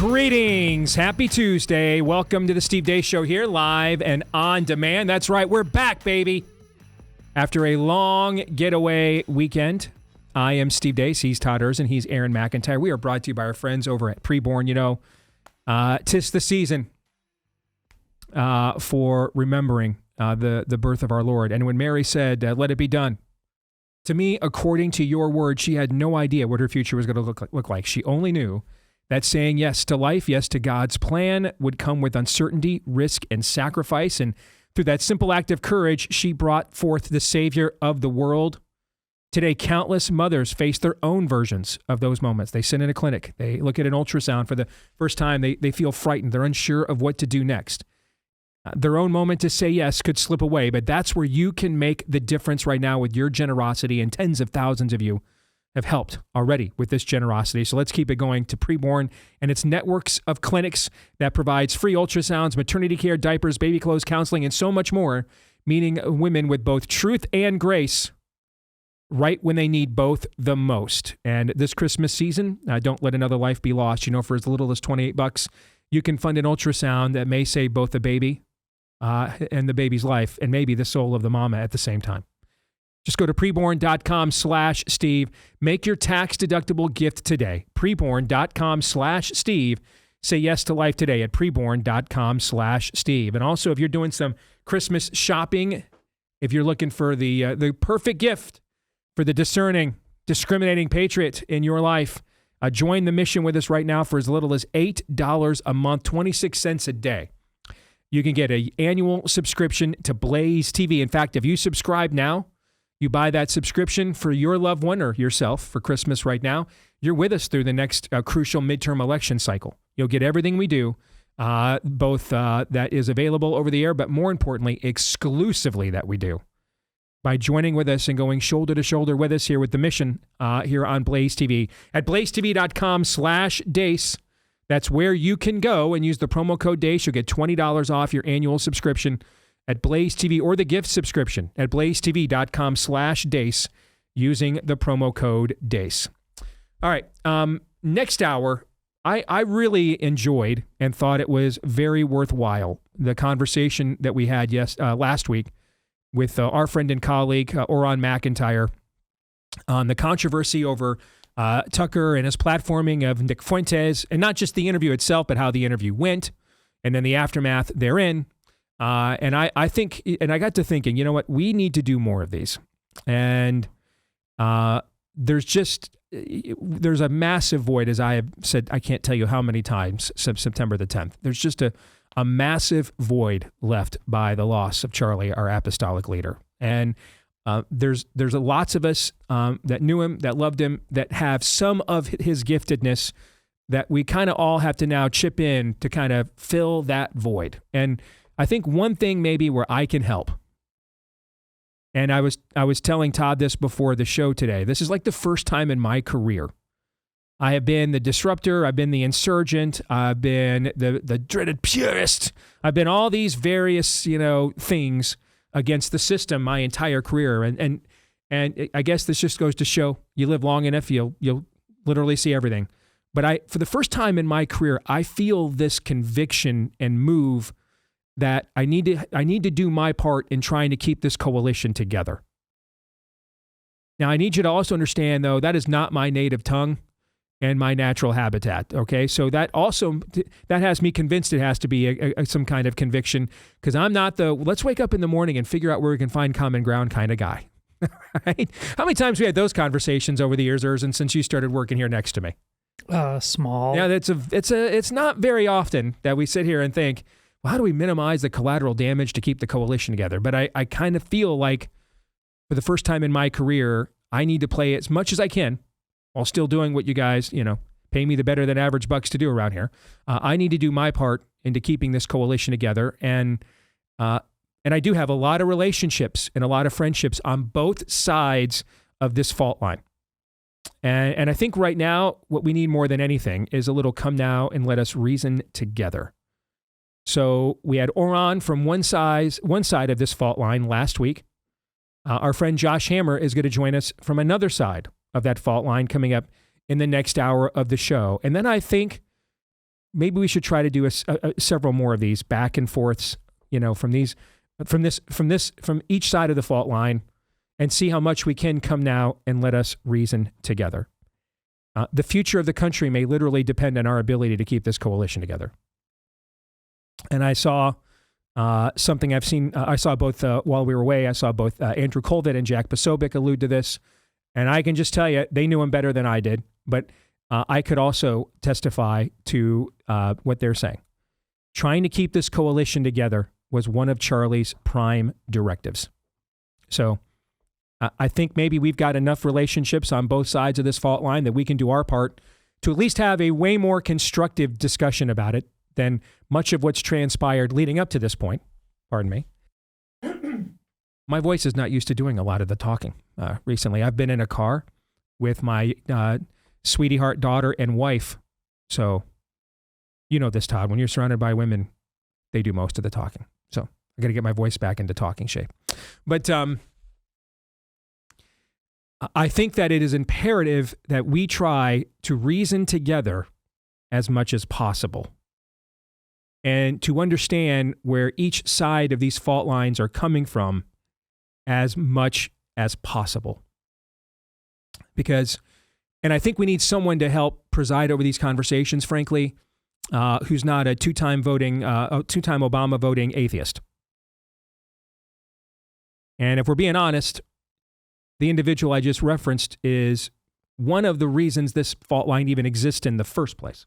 Greetings. Happy Tuesday. Welcome to the Steve Deace Show here, live and on demand. That's right, we're back, baby. After a long getaway weekend, I am Steve Deace. He's Todd Erzen. He's Aaron McIntyre. We are brought to you by our friends over at Preborn. You know, 'tis the season for remembering the birth of our Lord. And when Mary said, let it be done, to me, according to your word, she had no idea what her future was going to look like. She only knew that saying yes to life, yes to God's plan, would come with uncertainty, risk, and sacrifice. And through that simple act of courage, she brought forth the Savior of the world. Today, countless mothers face their own versions of those moments. They sit in a clinic. They look at an ultrasound for the first time. They feel frightened. They're unsure of what to do next. Their own moment to say yes could slip away, but that's where you can make the difference right now with your generosity, and tens of thousands of you have helped already with this generosity. So let's keep it going to Preborn and its networks of clinics that provides free ultrasounds, maternity care, diapers, baby clothes, counseling, and so much more, meeting women with both truth and grace right when they need both the most. And this Christmas season, don't let another life be lost. You know, for as little as $28, you can fund an ultrasound that may save both the baby and the baby's life, and maybe the soul of the mama at the same time. Just go to preborn.com/Steve. Make your tax-deductible gift today. Preborn.com/Steve. Say yes to life today at preborn.com/Steve. And also, if you're doing some Christmas shopping, if you're looking for the perfect gift for the discerning, discriminating patriot in your life, join the mission with us right now for as little as $8 a month, 26 cents a day. You can get an annual subscription to Blaze TV. In fact, if you subscribe now, you buy that subscription for your loved one or yourself for Christmas right now, you're with us through the next crucial midterm election cycle. You'll get everything we do, both that is available over the air, but more importantly, exclusively that we do, by joining with us and going shoulder to shoulder with us here with the mission here on Blaze TV. At blazetv.com/Deace, that's where you can go and use the promo code Deace. You'll get $20 off your annual subscription at Blaze TV, or the gift subscription at blazetv.com/Deace using the promo code Deace. All right. Next hour, I really enjoyed and thought it was very worthwhile the conversation that we had last week with our friend and colleague, Oran McIntyre, on the controversy over Tucker and his platforming of Nick Fuentes, and not just the interview itself, but how the interview went, and then the aftermath therein. And I think, and I got to thinking, you know what, we need to do more of these. And there's a massive void, as I have said, I can't tell you how many times since September the 10th. There's just a massive void left by the loss of Charlie, our apostolic leader. And there's lots of us that knew him, that loved him, that have some of his giftedness that we kind of all have to now chip in to kind of fill that void. And I think one thing maybe where I can help, and I was telling Todd this before the show today, this is like the first time in my career I have been the disruptor, I've been the insurgent, I've been the dreaded purist, I've been all these various, things against the system my entire career. And I guess this just goes to show, you live long enough, you'll literally see everything. But for the first time in my career, I feel this conviction and move that I need to do my part in trying to keep this coalition together. Now, I need you to also understand, though, that is not my native tongue and my natural habitat, okay? So that has me convinced it has to be some kind of conviction, because I'm not let's wake up in the morning and figure out where we can find common ground kind of guy, right? How many times we had those conversations over the years, Erzen, since you started working here next to me? Small. Yeah, it's not very often that we sit here and think, well, how do we minimize the collateral damage to keep the coalition together? But I kind of feel like for the first time in my career, I need to play as much as I can while still doing what you guys, pay me the better than average bucks to do around here. I need to do my part into keeping this coalition together. And I do have a lot of relationships and a lot of friendships on both sides of this fault line. And I think right now, what we need more than anything is a little come now and let us reason together. So we had Oran from one side of this fault line last week. Our friend Josh Hammer is going to join us from another side of that fault line coming up in the next hour of the show. And then I think maybe we should try to do several more of these back and forths, from each side of the fault line, and see how much we can come now and let us reason together. The future of the country may literally depend on our ability to keep this coalition together. And I saw something I've seen. I saw both while we were away. I saw both Andrew Colvin and Jack Posobiec allude to this, and I can just tell you they knew him better than I did. But I could also testify to what they're saying. Trying to keep this coalition together was one of Charlie's prime directives. So I think maybe we've got enough relationships on both sides of this fault line that we can do our part to at least have a way more constructive discussion about it than much of what's transpired leading up to this point. Pardon me. My voice is not used to doing a lot of the talking recently. I've been in a car with my sweetie heart daughter and wife. So, you know this, Todd, when you're surrounded by women, they do most of the talking. So I got to get my voice back into talking shape. But I think that it is imperative that we try to reason together as much as possible and to understand where each side of these fault lines are coming from as much as possible. And I think we need someone to help preside over these conversations, frankly, who's not a two-time Obama voting atheist. And if we're being honest, the individual I just referenced is one of the reasons this fault line even exists in the first place.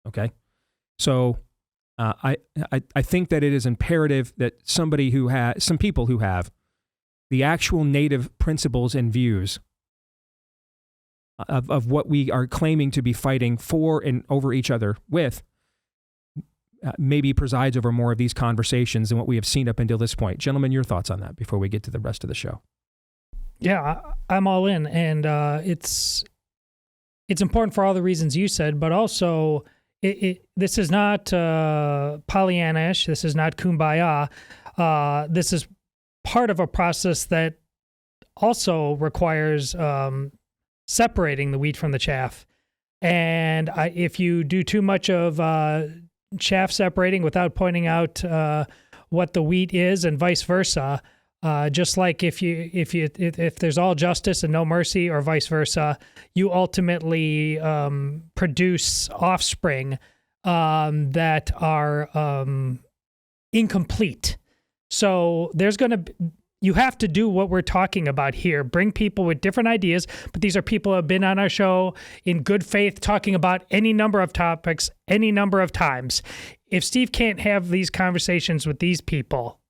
Okay? So I think that it is imperative that some people who have the actual native principles and views of what we are claiming to be fighting for and over each other with, maybe presides over more of these conversations than what we have seen up until this point. Gentlemen, your thoughts on that before we get to the rest of the show. Yeah, I'm all in, and it's important for all the reasons you said, but also this is not Pollyanna-ish. This is not kumbaya. This is part of a process that also requires separating the wheat from the chaff. And if you do too much of chaff separating without pointing out what the wheat is, and vice versa, just like if there's all justice and no mercy, or vice versa, you ultimately produce offspring that are incomplete. So you have to do what we're talking about here. Bring people with different ideas, but these are people who have been on our show in good faith talking about any number of topics, any number of times. If Steve can't have these conversations with these people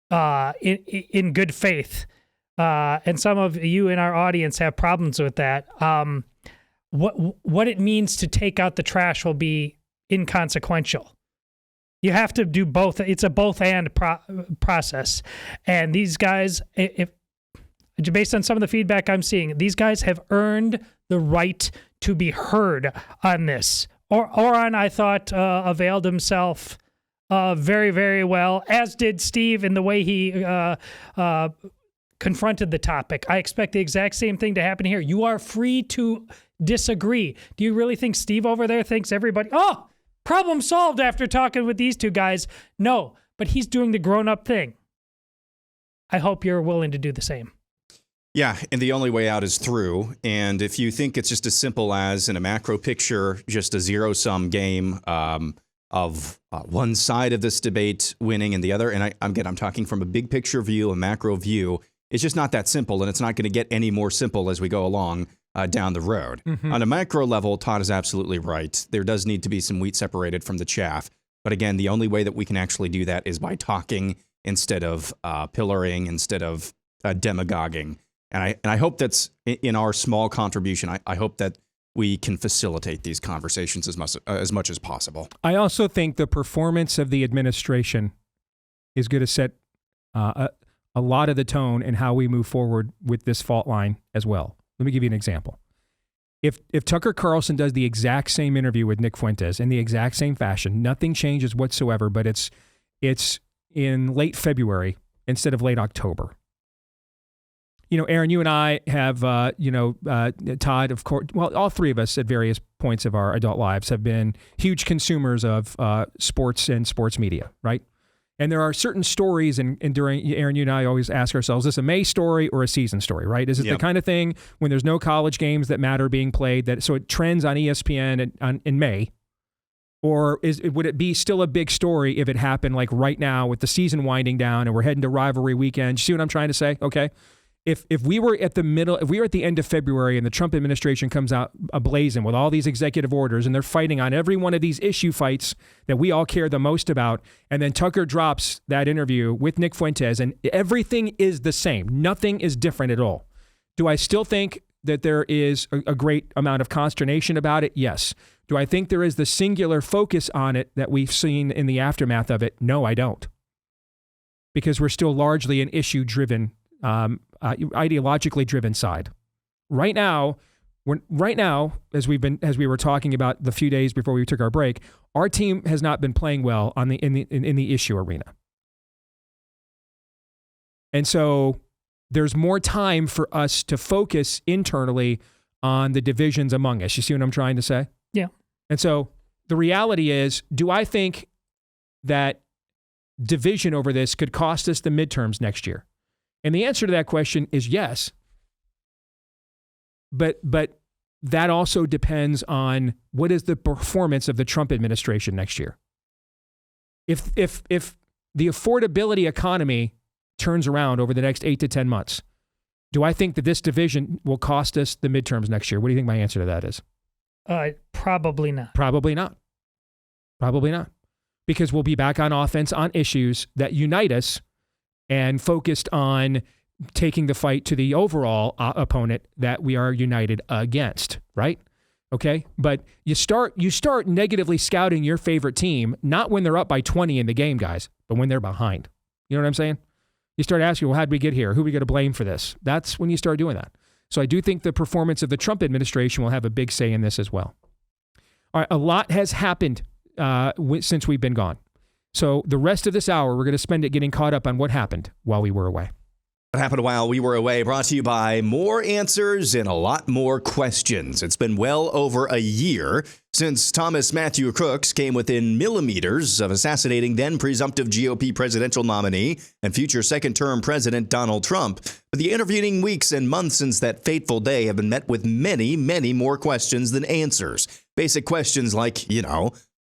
in good faith, and some of you in our audience have problems with that, what it means to take out the trash will be inconsequential. You have to do both. It's a both-and process. And these guys, based on some of the feedback I'm seeing, these guys have earned the right to be heard on this. Oron, I thought, availed himself very, very well, as did Steve in the way he confronted the topic. I expect the exact same thing to happen here. You are free to disagree. Do you really think Steve over there thinks everybody... problem solved after talking with these two guys? No, but he's doing the grown-up thing. I hope you're willing to do the same. Yeah, and the only way out is through. And if you think it's just as simple as, in a macro picture, just a zero-sum game of one side of this debate winning and the other, and I'm talking from a big picture view, a macro view, it's just not that simple, and it's not going to get any more simple as we go along down the road. Mm-hmm. On a macro level, Todd is absolutely right. There does need to be some wheat separated from the chaff. But again, the only way that we can actually do that is by talking instead of pillaring, instead of demagoguing. And I hope that's in our small contribution. I hope that we can facilitate these conversations as much as possible. I also think the performance of the administration is going to set a lot of the tone in how we move forward with this fault line as well. Let me give you an example. If Tucker Carlson does the exact same interview with Nick Fuentes in the exact same fashion, nothing changes whatsoever, but it's in late February instead of late October. Aaron, you and I have, Todd, of course, well, all three of us at various points of our adult lives have been huge consumers of sports and sports media, right? And there are certain stories, and during, Aaron, you and I always ask ourselves, is this a May story or a season story, right? Is it the kind of thing when there's no college games that matter being played, so it trends on ESPN in May? Or would it be still a big story if it happened like right now with the season winding down and we're heading to rivalry weekend? You see what I'm trying to say? Okay. If we were at the end of February and the Trump administration comes out ablazing with all these executive orders and they're fighting on every one of these issue fights that we all care the most about, and then Tucker drops that interview with Nick Fuentes and everything is the same, nothing is different at all, do I still think that there is a great amount of consternation about it? Yes. Do I think there is the singular focus on it that we've seen in the aftermath of it? No, I don't. Because we're still largely an issue-driven, ideologically driven side. Right now, as we were talking about the few days before we took our break, our team has not been playing well in the issue arena. And so there's more time for us to focus internally on the divisions among us. You see what I'm trying to say? Yeah. And so the reality is, do I think that division over this could cost us the midterms next year? And the answer to that question is yes. But that also depends on what is the performance of the Trump administration next year. If the affordability economy turns around over the next 8 to 10 months, do I think that this division will cost us the midterms next year? What do you think my answer to that is? Probably not. Probably not. Because we'll be back on offense on issues that unite us and focused on taking the fight to the overall opponent that we are united against, right? Okay? But you start negatively scouting your favorite team, not when they're up by 20 in the game, guys, but when they're behind. You know what I'm saying? You start asking, well, how'd we get here? Who are we going to blame for this? That's when you start doing that. So I do think the performance of the Trump administration will have a big say in this as well. All right, a lot has happened since we've been gone. So the rest of this hour, we're going to spend it getting caught up on what happened while we were away. What happened while we were away, brought to you by more answers and a lot more questions. It's been well over a year since Thomas Matthew Crooks came within millimeters of assassinating then presumptive GOP presidential nominee and future second-term President Donald Trump. But the intervening weeks and months since that fateful day have been met with many, many more questions than answers. Basic questions like,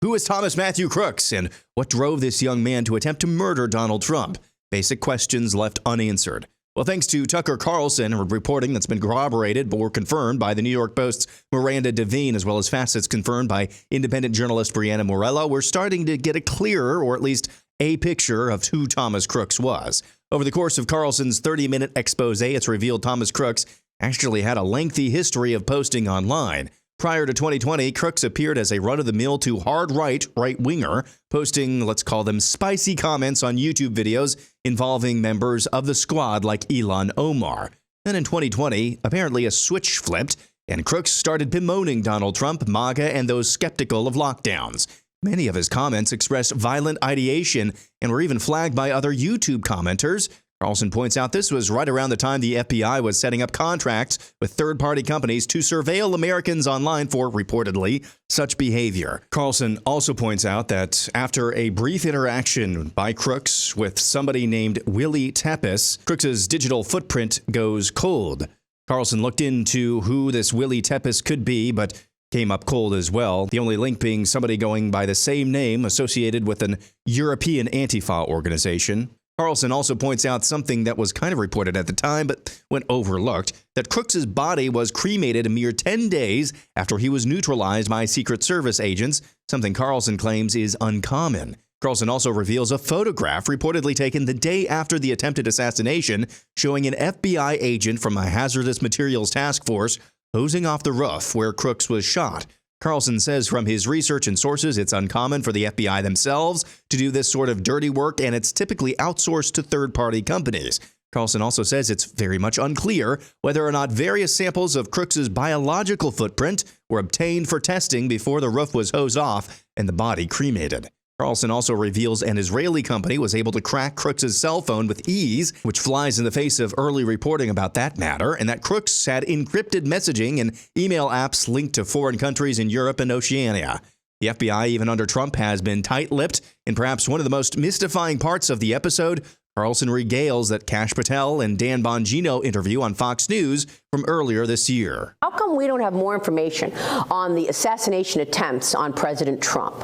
who is Thomas Matthew Crooks and what drove this young man to attempt to murder Donald Trump? Basic questions left unanswered. Well, thanks to Tucker Carlson, reporting that's been corroborated or confirmed by the New York Post's Miranda Devine, as well as facets confirmed by independent journalist Brianna Morello, we're starting to get a clearer, or at least a picture of who Thomas Crooks was. Over the course of Carlson's 30-minute expose, it's revealed Thomas Crooks actually had a lengthy history of posting online. Prior to 2020, Crooks appeared as a run-of-the-mill to right-winger, posting, let's call them spicy comments on YouTube videos involving members of the squad like Ilhan Omar. Then in 2020, apparently a switch flipped, and Crooks started bemoaning Donald Trump, MAGA, and those skeptical of lockdowns. Many of his comments expressed violent ideation and were even flagged by other YouTube commenters. Carlson points out this was right around the time the FBI was setting up contracts with third-party companies to surveil Americans online for, reportedly, such behavior. Carlson also points out that after a brief interaction by Crooks with somebody named Willie Tepes, Crooks's digital footprint goes cold. Carlson looked into who this Willie Tepes could be, but came up cold as well, the only link being somebody going by the same name associated with an European Antifa organization. Carlson also points out something that was kind of reported at the time but went overlooked, that Crooks's body was cremated a mere 10 days after he was neutralized by Secret Service agents, something Carlson claims is uncommon. Carlson also reveals a photograph reportedly taken the day after the attempted assassination, showing an FBI agent from a hazardous materials task force hosing off the roof where Crooks was shot. Carlson says from his research and sources, it's uncommon for the FBI themselves to do this sort of dirty work, and it's typically outsourced to third-party companies. Carlson also says it's very much unclear whether or not various samples of Crooks's biological footprint were obtained for testing before the roof was hosed off and the body cremated. Carlson also reveals an Israeli company was able to crack Crooks' cell phone with ease, which flies in the face of early reporting about that matter, and that Crooks had encrypted messaging and email apps linked to foreign countries in Europe and Oceania. The FBI, even under Trump, has been tight-lipped. In perhaps one of the most mystifying parts of the episode, Carlson regales that Kash Patel and Dan Bongino interview on Fox News from earlier this year. How come we don't have more information on the assassination attempts on President Trump?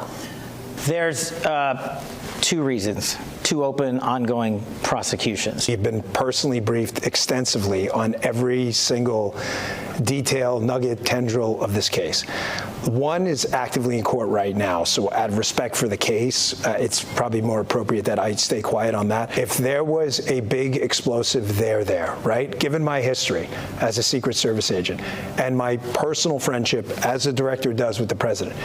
There's two reasons, two open, ongoing prosecutions. You've been personally briefed extensively on every single detail, nugget, tendril of this case. One is actively in court right now, so out of respect for the case, it's probably more appropriate that I stay quiet on that. If there was a big explosive there, right? Given my history as a Secret Service agent and my personal friendship as a director does with the president,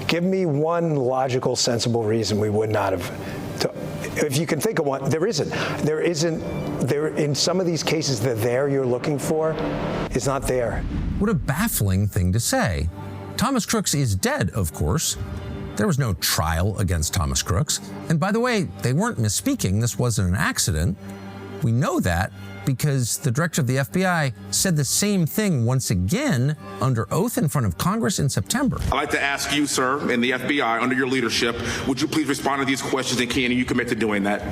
give me one logical, sensible reason we would not have. If you can think of one, there isn't. There in some of these cases, the there you're looking for is not there. What a baffling thing to say. Thomas Crooks is dead, of course. There was no trial against Thomas Crooks. And by the way, they weren't misspeaking. This wasn't an accident. We know that because the director of the FBI said the same thing once again under oath in front of Congress in September. I'd like to ask you, sir, and the FBI, under your leadership, would you please respond to these questions, and can you commit to doing that?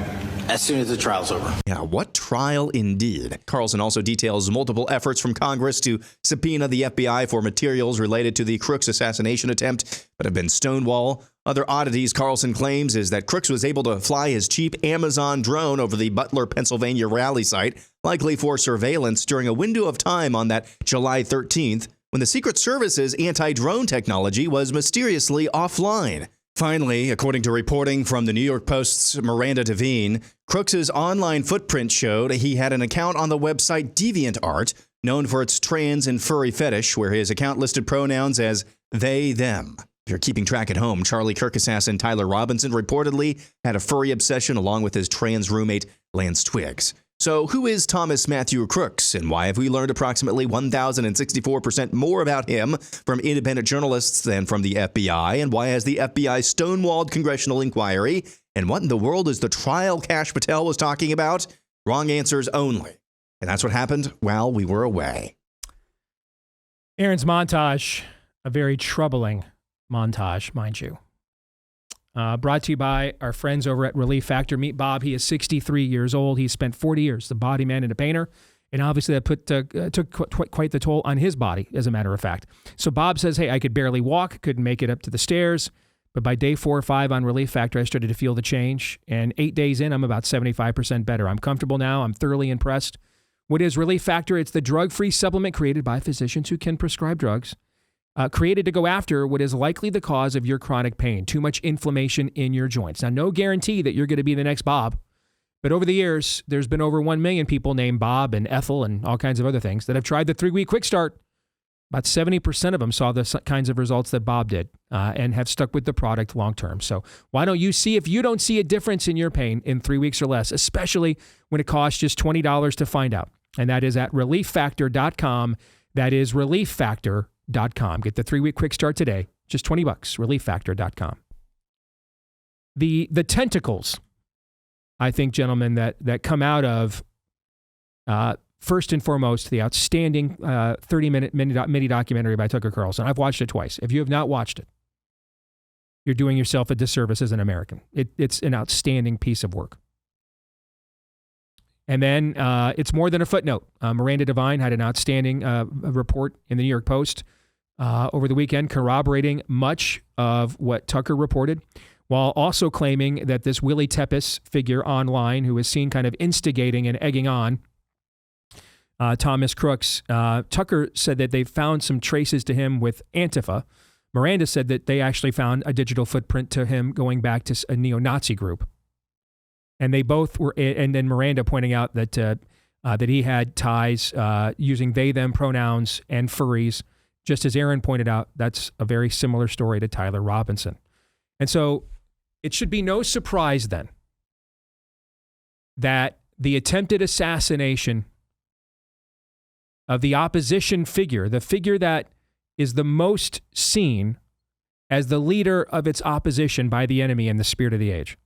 As soon as the trial's over. Yeah, what trial indeed. Carlson also details multiple efforts from Congress to subpoena the FBI for materials related to the Crooks assassination attempt, but have been stonewall. Other oddities Carlson claims is that Crooks was able to fly his cheap Amazon drone over the Butler, Pennsylvania rally site, likely for surveillance during a window of time on that July 13th, when the Secret Service's anti-drone technology was mysteriously offline. Finally, according to reporting from the New York Post's Miranda Devine, Crooks' online footprint showed he had an account on the website DeviantArt, known for its trans and furry fetish, where his account listed pronouns as they, them. If you're keeping track at home, Charlie Kirk assassin Tyler Robinson reportedly had a furry obsession along with his trans roommate, Lance Twiggs. So who is Thomas Matthew Crooks, and why have we learned approximately 1,064% more about him from independent journalists than from the FBI, and why has the FBI stonewalled congressional inquiry, and what in the world is the trial Kash Patel was talking about? Wrong answers only. And that's what happened while we were away. Aaron's montage, a very troubling montage, mind you. Brought to you by our friends over at Relief Factor. Meet Bob. He is 63 years old. He spent 40 years, the body man and a painter. And obviously that took quite the toll on his body, as a matter of fact. So Bob says, hey, I could barely walk, couldn't make it up to the stairs. But by day 4 or 5 on Relief Factor, I started to feel the change. And 8 days in, I'm about 75% better. I'm comfortable now. I'm thoroughly impressed. What is Relief Factor? It's the drug-free supplement created by physicians who can prescribe drugs. Created to go after what is likely the cause of your chronic pain, too much inflammation in your joints. Now, no guarantee that you're going to be the next Bob, but over the years, there's been over 1 million people named Bob and Ethel and all kinds of other things that have tried the 3-week quick start. About 70% of them saw the kinds of results that Bob did and have stuck with the product long term. So why don't you see if you don't see a difference in your pain in 3 weeks or less, especially when it costs just $20 to find out. And that is at relieffactor.com. That is relieffactor.com. Get the 3-week quick start today. Just $20. Relieffactor.com. The tentacles, I think, gentlemen, that come out of, first and foremost, the outstanding 30-minute mini documentary by Tucker Carlson. I've watched it twice. If you have not watched it, you're doing yourself a disservice as an American. It's an outstanding piece of work. And then it's more than a footnote. Miranda Devine had an outstanding report in the New York Post over the weekend corroborating much of what Tucker reported, while also claiming that this Willie Tepes figure online, who is seen kind of instigating and egging on Thomas Crooks, Tucker said that they found some traces to him with Antifa. Miranda said that they actually found a digital footprint to him going back to a neo-Nazi group. And they both were, and then Miranda pointing out that that he had ties using they, them pronouns and furries. Just as Aaron pointed out, that's a very similar story to Tyler Robinson. And so it should be no surprise then that the attempted assassination of the opposition figure, the figure that is the most seen as the leader of its opposition by the enemy in the spirit of the age.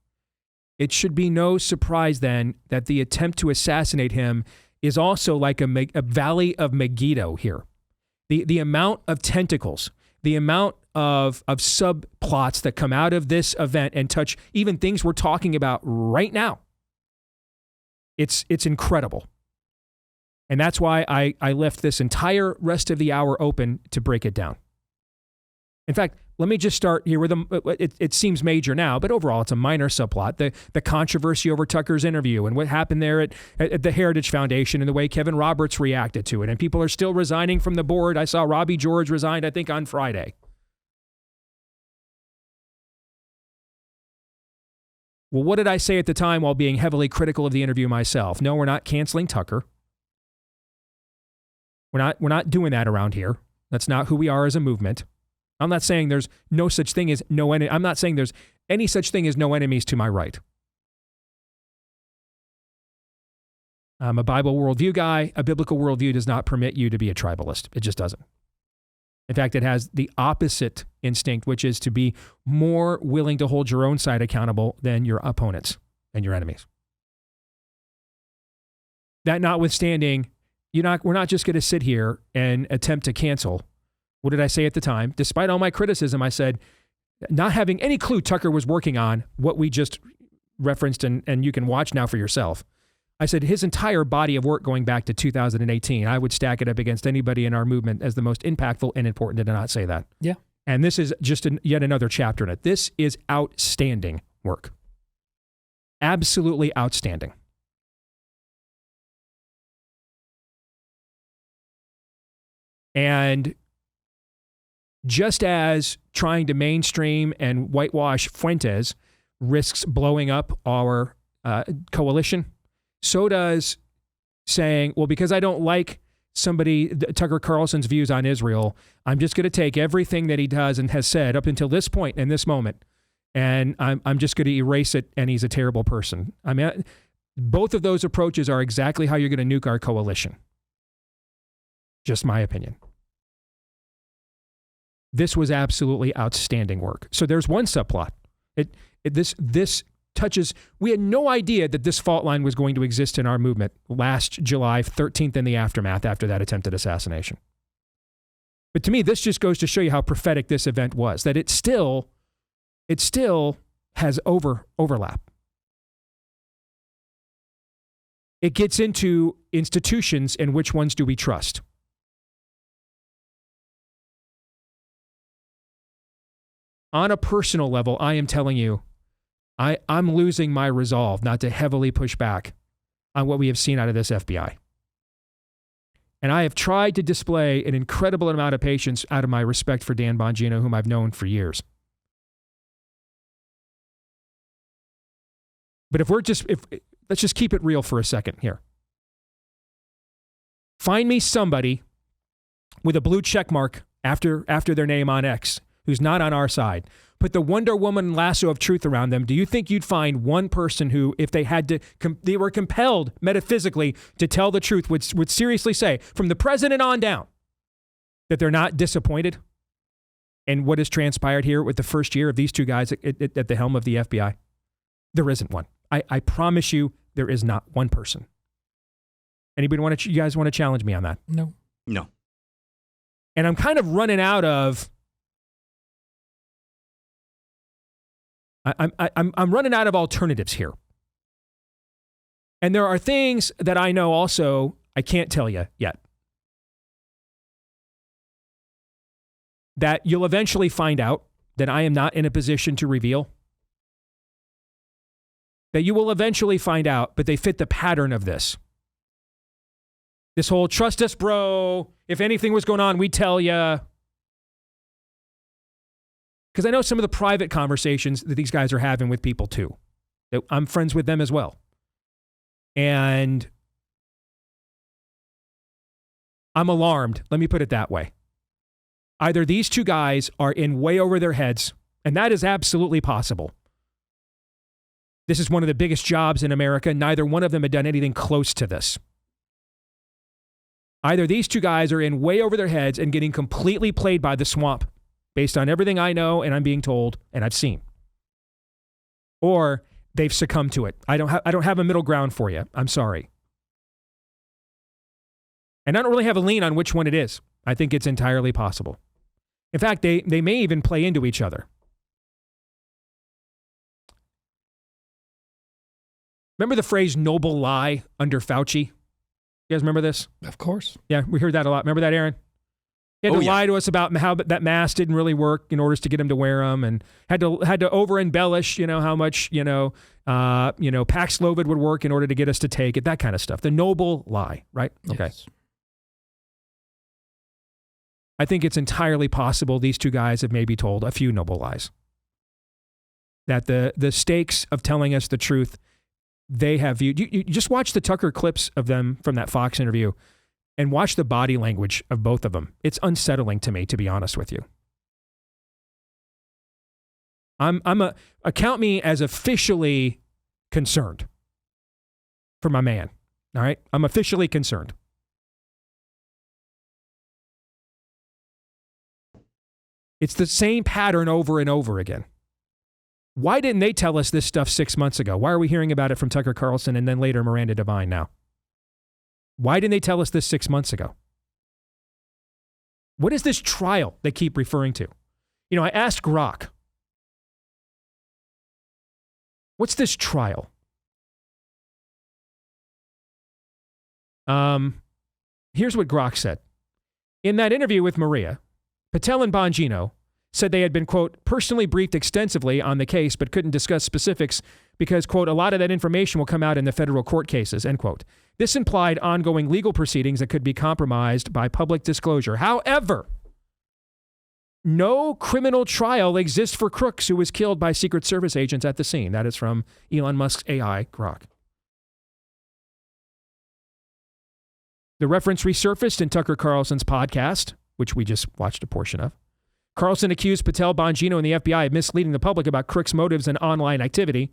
It should be no surprise then that the attempt to assassinate him is also like a valley of Megiddo here. The amount of tentacles, the amount of subplots that come out of this event and touch even things we're talking about right now. It's incredible. And that's why I left this entire rest of the hour open to break it down. In fact, let me just start here with it seems major now, but overall it's a minor subplot. The controversy over Tucker's interview and what happened there at the Heritage Foundation and the way Kevin Roberts reacted to it. And people are still resigning from the board. I saw Robbie George resigned, I think, on Friday. Well, what did I say at the time while being heavily critical of the interview myself? No, we're not canceling Tucker. We're not doing that around here. That's not who we are as a movement. I'm not saying there's no such thing as no enemy. I'm not saying there's any such thing as no enemies to my right. I'm a Bible worldview guy. A biblical worldview does not permit you to be a tribalist. It just doesn't. In fact, it has the opposite instinct, which is to be more willing to hold your own side accountable than your opponents and your enemies. That notwithstanding, we're not just going to sit here and attempt to cancel. What did I say at the time? Despite all my criticism, I said, not having any clue Tucker was working on what we just referenced, and you can watch now for yourself. I said his entire body of work going back to 2018, I would stack it up against anybody in our movement as the most impactful and important. Did I not say that? Yeah. And this is just yet another chapter in it. This is outstanding work. Absolutely outstanding. And just as trying to mainstream and whitewash Fuentes risks blowing up our coalition, so does saying, well, because I don't like Tucker Carlson's views on Israel, I'm just going to take everything that he does and has said up until this point in this moment, and I'm just going to erase it, and he's a terrible person. I mean, both of those approaches are exactly how you're going to nuke our coalition. Just my opinion. This was absolutely outstanding work. So there's one subplot. This touches, we had no idea that this fault line was going to exist in our movement last July 13th in the aftermath after that attempted assassination. But to me, this just goes to show you how prophetic this event was, that it still has overlap. It gets into institutions and which ones do we trust. On a personal level, I am telling you, I'm losing my resolve not to heavily push back on what we have seen out of this FBI. And I have tried to display an incredible amount of patience out of my respect for Dan Bongino, whom I've known for years. But let's just keep it real for a second here. Find me somebody with a blue check mark after their name on X who's not on our side. Put the Wonder Woman lasso of truth around them. Do you think you'd find one person who, if they had to, they were compelled metaphysically to tell the truth, would seriously say, from the president on down, that they're not disappointed in what has transpired here with the first year of these two guys at the helm of the FBI? There isn't one. I promise you, there is not one person. Anybody you guys want to challenge me on that? No. No. And I'm kind of running out of. I'm running out of alternatives here. And there are things that I know also I can't tell you yet. That you'll eventually find out that I am not in a position to reveal. That you will eventually find out, but they fit the pattern of this. This whole trust us, bro. If anything was going on, we'd tell you. Because I know some of the private conversations that these guys are having with people too. I'm friends with them as well. And I'm alarmed. Let me put it that way. Either these two guys are in way over their heads, and that is absolutely possible. This is one of the biggest jobs in America. Neither one of them had done anything close to this. Either these two guys are in way over their heads and getting completely played by the swamp based on everything I know and I'm being told and I've seen. Or they've succumbed to it. I don't have a middle ground for you. I'm sorry. And I don't really have a lean on which one it is. I think it's entirely possible. In fact, they may even play into each other. Remember the phrase noble lie under Fauci? You guys remember this? Of course. Yeah, we heard that a lot. Remember that, Aaron? He had to lie to us about how that mask didn't really work in order to get him to wear them, and had to over embellish, how much, Paxlovid would work in order to get us to take it, that kind of stuff. The noble lie, right? Okay. Yes. I think it's entirely possible these two guys have maybe told a few noble lies. That the stakes of telling us the truth, they have viewed. You just watch the Tucker clips of them from that Fox interview and watch the body language of both of them. It's unsettling to me, to be honest with you. Count me as officially concerned for my man. All right? I'm officially concerned. It's the same pattern over and over again. Why didn't they tell us this stuff 6 months ago? Why are we hearing about it from Tucker Carlson and then later Miranda Devine now? Why didn't they tell us this 6 months ago? What is this trial they keep referring to? I asked Grok, what's this trial? Here's what Grok said. In that interview with Maria, Patel and Bongino said they had been, quote, personally briefed extensively on the case, but couldn't discuss specifics because, quote, a lot of that information will come out in the federal court cases, end quote. This implied ongoing legal proceedings that could be compromised by public disclosure. However, no criminal trial exists for Crooks, who was killed by Secret Service agents at the scene. That is from Elon Musk's AI, Grok. The reference resurfaced in Tucker Carlson's podcast, which we just watched a portion of. Carlson accused Patel, Bongino, and the FBI of misleading the public about Crooks' motives and online activity,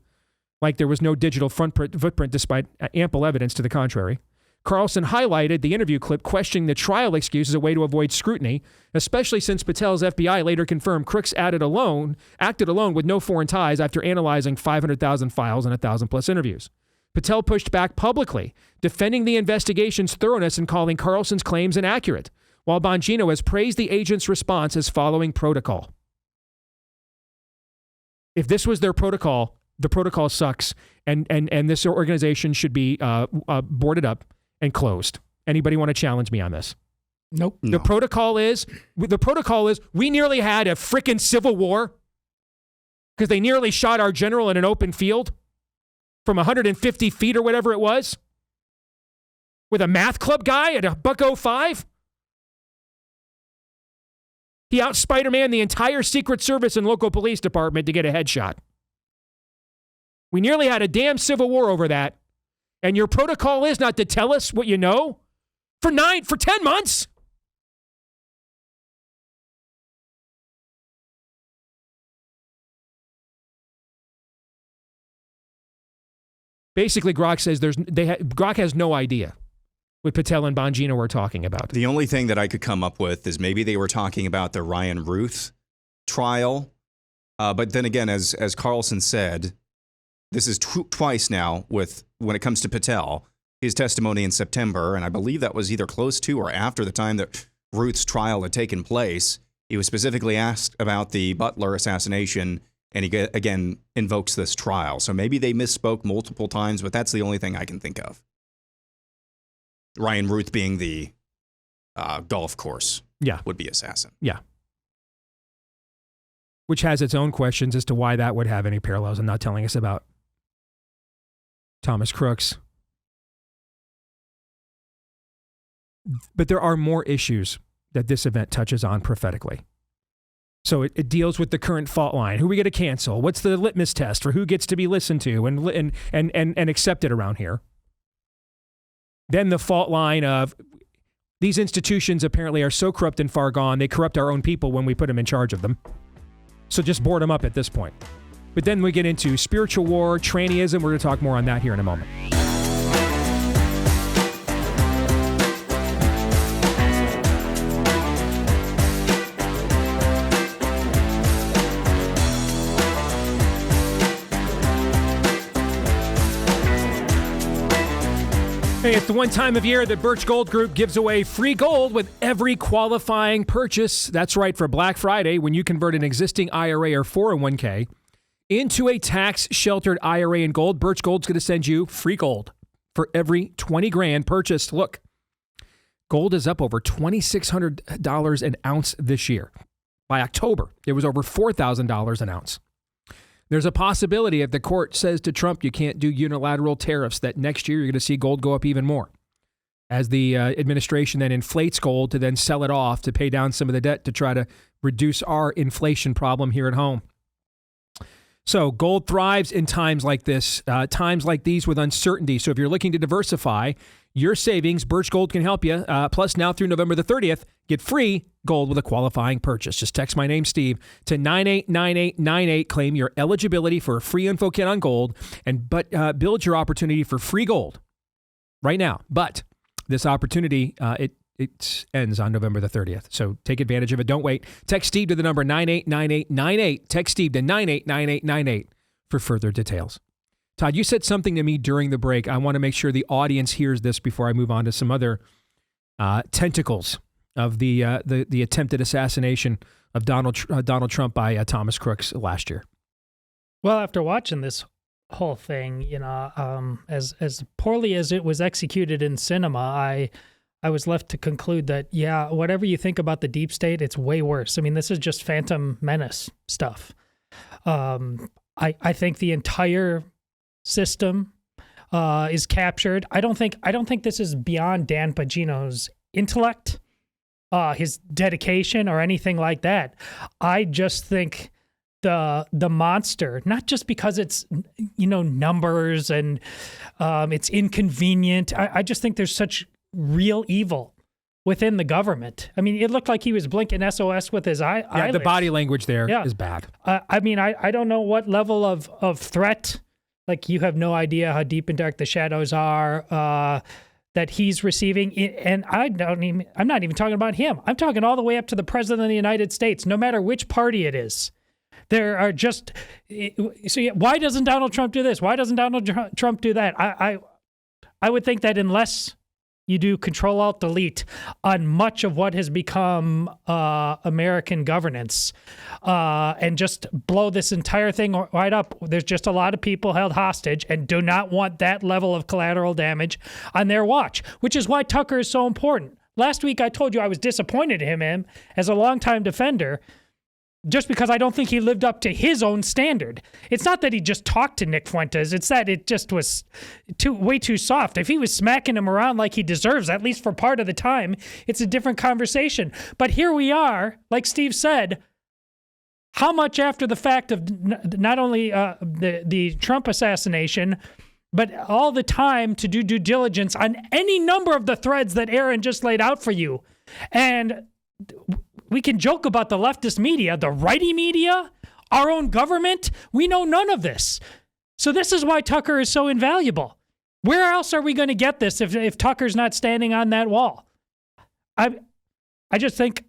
like there was no digital footprint despite ample evidence to the contrary. Carlson highlighted the interview clip questioning the trial excuse as a way to avoid scrutiny, especially since Patel's FBI later confirmed Crooks acted alone with no foreign ties after analyzing 500,000 files and 1,000+ interviews. Patel pushed back publicly, defending the investigation's thoroughness and calling Carlson's claims inaccurate, while Bongino has praised the agent's response as following protocol. If this was their protocol, the protocol sucks, and this organization should be boarded up and closed. Anybody want to challenge me on this? Nope. No. The protocol is we nearly had a frickin' civil war because they nearly shot our general in an open field from 150 feet or whatever it was with a math club guy at $1.05. He out Spider-Man the entire Secret Service and local police department to get a headshot. We nearly had a damn civil war over that. And your protocol is not to tell us what you know for 10 months? Basically, Grok says Grok has no idea what Patel and Bongino were talking about. The only thing that I could come up with is maybe they were talking about the Ryan Ruth trial. But then again, as Carlson said, this is twice now when it comes to Patel, his testimony in September, and I believe that was either close to or after the time that Ruth's trial had taken place. He was specifically asked about the Butler assassination, and he again invokes this trial. So maybe they misspoke multiple times, but that's the only thing I can think of. Ryan Ruth being the golf course would-be assassin. Yeah. Which has its own questions as to why that would have any parallels and not telling us about Thomas Crooks. But there are more issues that this event touches on prophetically. So it deals with the current fault line. Who are we going to cancel? What's the litmus test for who gets to be listened to and accepted around here? Then the fault line of these institutions apparently are so corrupt and far gone, they corrupt our own people when we put them in charge of them. So just board them up at this point. But then we get into spiritual war, trannyism. We're going to talk more on that here in a moment. Hey, it's the one time of year that Birch Gold Group gives away free gold with every qualifying purchase. That's right, for Black Friday, when you convert an existing IRA or 401k into a tax-sheltered IRA in gold, Birch Gold's going to send you free gold for every 20 grand purchased. Look, gold is up over $2,600 an ounce this year. By October, it was over $4,000 an ounce. There's a possibility if the court says to Trump you can't do unilateral tariffs that next year you're going to see gold go up even more as the administration then inflates gold to then sell it off to pay down some of the debt to try to reduce our inflation problem here at home. So gold thrives in times like this, times like these with uncertainty. So if you're looking to diversify your savings, Birch Gold can help you. Plus, now through November the 30th, get free gold with a qualifying purchase. Just text my name, Steve, to 989898. Claim your eligibility for a free info kit on gold and build your opportunity for free gold right now. But this opportunity, it ends on November the 30th. So take advantage of it. Don't wait. Text Steve to the number 989898. Text Steve to 989898 for further details. Todd, you said something to me during the break. I want to make sure the audience hears this before I move on to some other tentacles of the attempted assassination of Donald Trump by Thomas Crooks last year. Well, after watching this whole thing, as poorly as it was executed in cinema, I was left to conclude that, yeah, whatever you think about the deep state, it's way worse. I mean, this is just Phantom Menace stuff. I think the entire system is captured. I don't think this is beyond Dan Bongino's intellect, his dedication, or anything like that. I just think the monster, not just because it's numbers and it's inconvenient. I just think there's such real evil within the government. I mean, it looked like he was blinking SOS with his eyelids. Yeah, the body language there is bad. I don't know what level of threat. Like, you have no idea how deep and dark the shadows are that he's receiving. And I'm not even talking about him. I'm talking all the way up to the president of the United States, no matter which party it is. There are just, why doesn't Donald Trump do this? Why doesn't Donald Trump do that? I would think that unless you do Control-Alt-Delete on much of what has become American governance and just blow this entire thing right up. There's just a lot of people held hostage and do not want that level of collateral damage on their watch, which is why Tucker is so important. Last week, I told you I was disappointed in him as a longtime defender, just because I don't think he lived up to his own standard. It's not that he just talked to Nick Fuentes. It's that it just was way too soft. If he was smacking him around like he deserves, at least for part of the time, it's a different conversation. But here we are, like Steve said, how much after the fact of not only the Trump assassination, but all the time to do due diligence on any number of the threads that Aaron just laid out for you. And we can joke about the leftist media, the righty media, our own government. We know none of this. So this is why Tucker is so invaluable. Where else are we going to get this if Tucker's not standing on that wall? I just think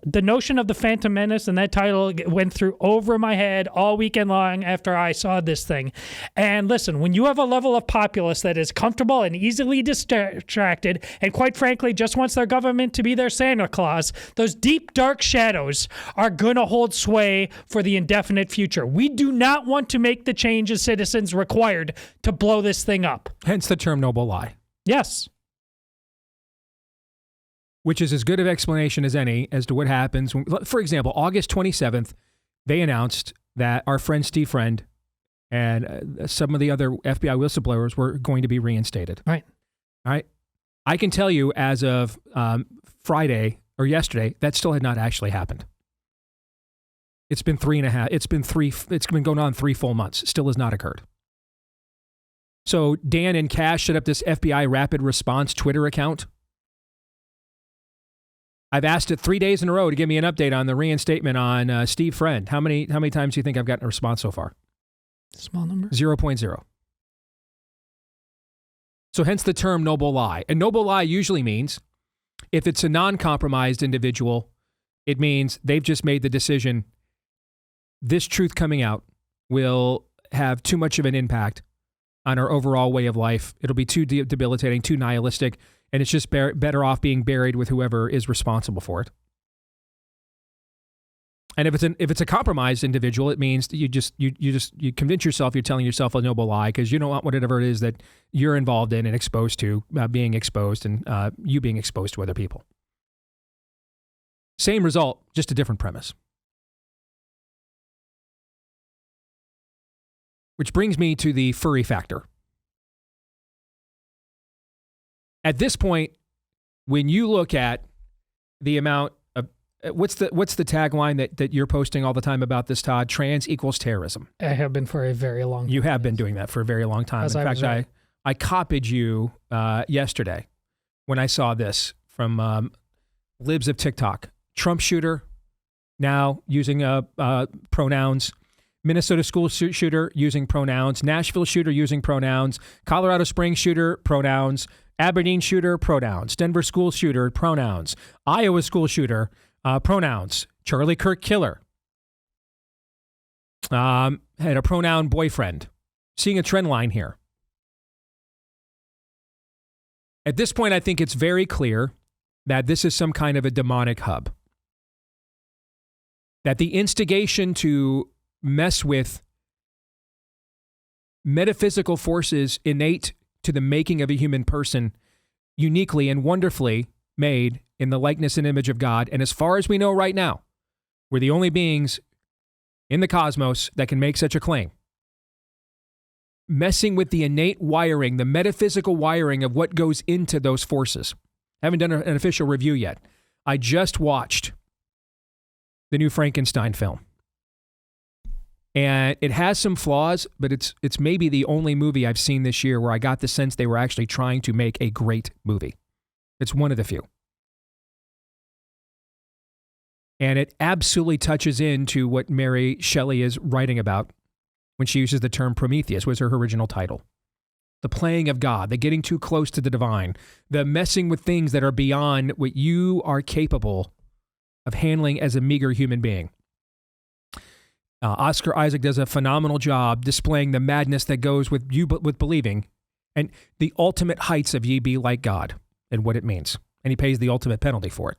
the notion of the Phantom Menace and that title went through over my head all weekend long after I saw this thing. And listen, when you have a level of populace that is comfortable and easily distracted, and quite frankly, just wants their government to be their Santa Claus, those deep, dark shadows are going to hold sway for the indefinite future. We do not want to make the change as citizens required to blow this thing up. Hence the term noble lie. Yes. Which is as good of explanation as any as to what happens. For example, August 27th, they announced that our friend Steve Friend and some of the other FBI whistleblowers were going to be reinstated. Right. All right. I can tell you as of Friday or yesterday, that still had not actually happened. It's been it's been going on 3 full months. It still has not occurred. So Dan and Kash set up this FBI rapid response Twitter account. I've asked it 3 days in a row to give me an update on the reinstatement on Steve Friend. How many times do you think I've gotten a response so far? Small number. 0.0. So hence the term noble lie. A noble lie usually means if it's a non-compromised individual, it means they've just made the decision, this truth coming out will have too much of an impact on our overall way of life. It'll be too debilitating, too nihilistic, and it's just better off being buried with whoever is responsible for it. And if it's a compromised individual, it means that you convince yourself you're telling yourself a noble lie because you don't want whatever it is that you're involved in and exposed to being exposed and you being exposed to other people. Same result, just a different premise. Which brings me to the furry factor. At this point, when you look at the amount of what's the tagline that you're posting all the time about this, Todd? Trans equals terrorism. I have been for a very long time. You have been doing that for a very long time. In fact, I copied you yesterday when I saw this from libs of TikTok. Trump shooter now using pronouns. Minnesota school shooter using pronouns. Nashville shooter using pronouns. Colorado Springs shooter, pronouns. Aberdeen shooter, pronouns. Denver school shooter, pronouns. Iowa school shooter, pronouns. Charlie Kirk killer. Had a pronoun boyfriend. Seeing a trend line here. At this point, I think it's very clear that this is some kind of a demonic hub. That the instigation to mess with metaphysical forces innate to the making of a human person, uniquely and wonderfully made in the likeness and image of God. And as far as we know right now, we're the only beings in the cosmos that can make such a claim. Messing with the innate wiring, the metaphysical wiring of what goes into those forces. I haven't done an official review yet. I just watched the new Frankenstein film. And it has some flaws, but it's maybe the only movie I've seen this year where I got the sense they were actually trying to make a great movie. It's one of the few. And it absolutely touches into what Mary Shelley is writing about when she uses the term Prometheus, was her original title. The playing of God, the getting too close to the divine, the messing with things that are beyond what you are capable of handling as a meager human being. Oscar Isaac does a phenomenal job displaying the madness that goes with you, but with believing, and the ultimate heights of ye be like God and what it means. And he pays the ultimate penalty for it.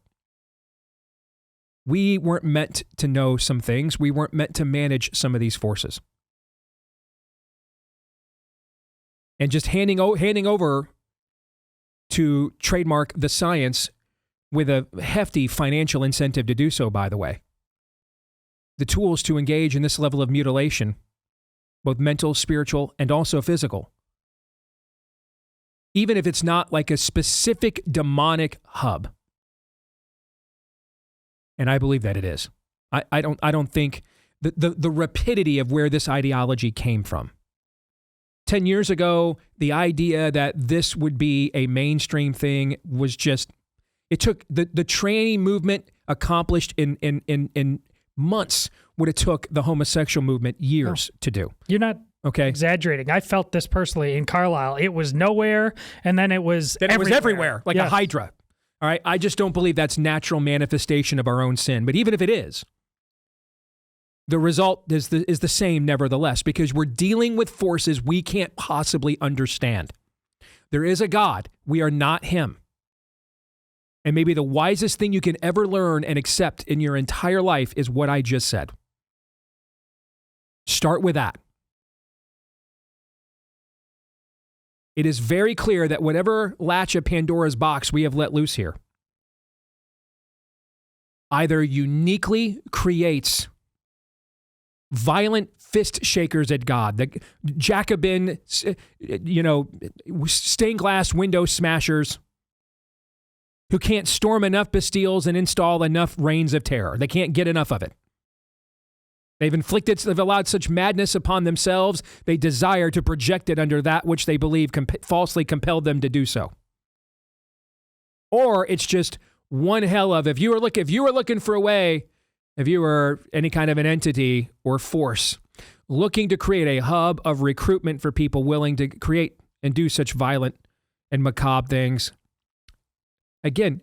We weren't meant to know some things. We weren't meant to manage some of these forces. And just handing over to trademark the science with a hefty financial incentive to do so, by the way. The tools to engage in this level of mutilation, both mental, spiritual, and also physical. Even if it's not like a specific demonic hub. And I believe that it is. I don't think the rapidity of where this ideology came from. 10 years ago, the idea that this would be a mainstream thing was just, it took the tranny movement accomplished in months what it took the homosexual movement years to do. You're not exaggerating. I felt this personally in Carlisle. It was nowhere, and then it was everywhere, like a hydra. All right, I just don't believe that's natural manifestation of our own sin. But even if it is, the result is the same nevertheless, because we're dealing with forces we can't possibly understand. There is a God. We are not him. And maybe the wisest thing you can ever learn and accept in your entire life is what I just said. Start with that. It is very clear that whatever latch of Pandora's box we have let loose here either uniquely creates violent fist shakers at God, the Jacobin, stained glass window smashers who can't storm enough Bastilles and install enough reigns of terror. They can't get enough of it. They've allowed such madness upon themselves, they desire to project it under that which they believe falsely compelled them to do so. Or it's just one hell of, if you were looking for a way, if you were any kind of an entity or force looking to create a hub of recruitment for people willing to create and do such violent and macabre things. Again,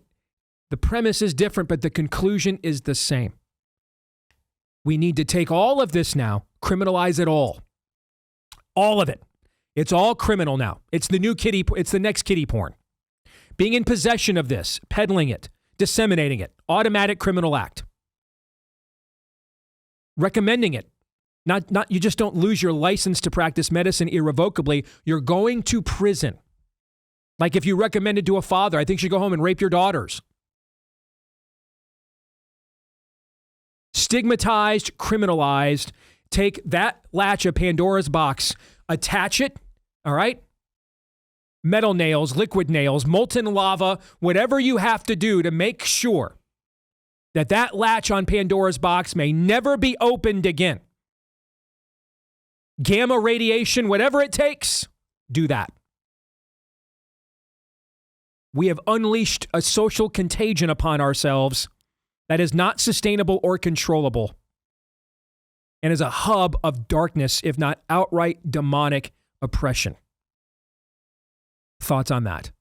the premise is different, but the conclusion is the same. We need to take all of this now, criminalize it all of it, It's all criminal now. It's the new kitty. It's the next kitty porn. Being in possession of this, peddling it, disseminating it, automatic criminal act. Recommending it. Not you just don't lose your license to practice medicine irrevocably. You're going to prison. Like if you recommended to a father, I think you should go home and rape your daughters. Stigmatized, criminalized. Take that latch of Pandora's box, attach it, all right? Metal nails, liquid nails, molten lava, whatever you have to do to make sure that that latch on Pandora's box may never be opened again. Gamma radiation, whatever it takes, do that. We have unleashed a social contagion upon ourselves that is not sustainable or controllable and is a hub of darkness, if not outright demonic oppression. Thoughts on that?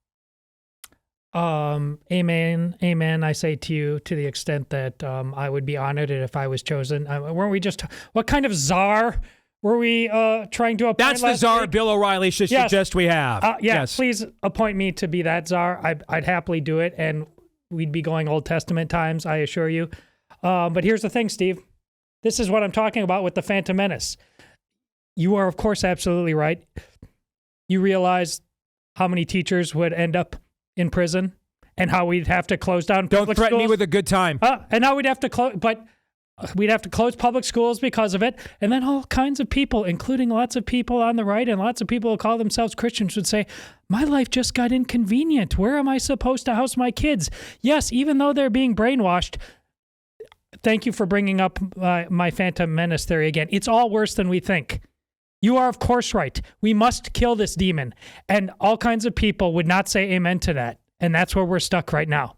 Amen. Amen. I say to you, to the extent that I would be honored if I was chosen. Weren't we just, what kind of czar were we trying to appoint? That's the czar Bill O'Reilly should suggest we have. Yes. Please appoint me to be that czar. I'd happily do it, and we'd be going Old Testament times, I assure you. But here's the thing, Steve. This is what I'm talking about with the Phantom Menace. You are, of course, absolutely right. You realize how many teachers would end up in prison and how we'd have to close down public schools. Don't threaten me with a good time. And now we'd have to close, but we'd have to close public schools because of it. And then all kinds of people, including lots of people on the right and lots of people who call themselves Christians, would say, my life just got inconvenient. Where am I supposed to house my kids? Yes, even though they're being brainwashed. Thank you for bringing up my Phantom Menace theory again. It's all worse than we think. You are, of course, right. We must kill this demon. And all kinds of people would not say amen to that. And that's where we're stuck right now.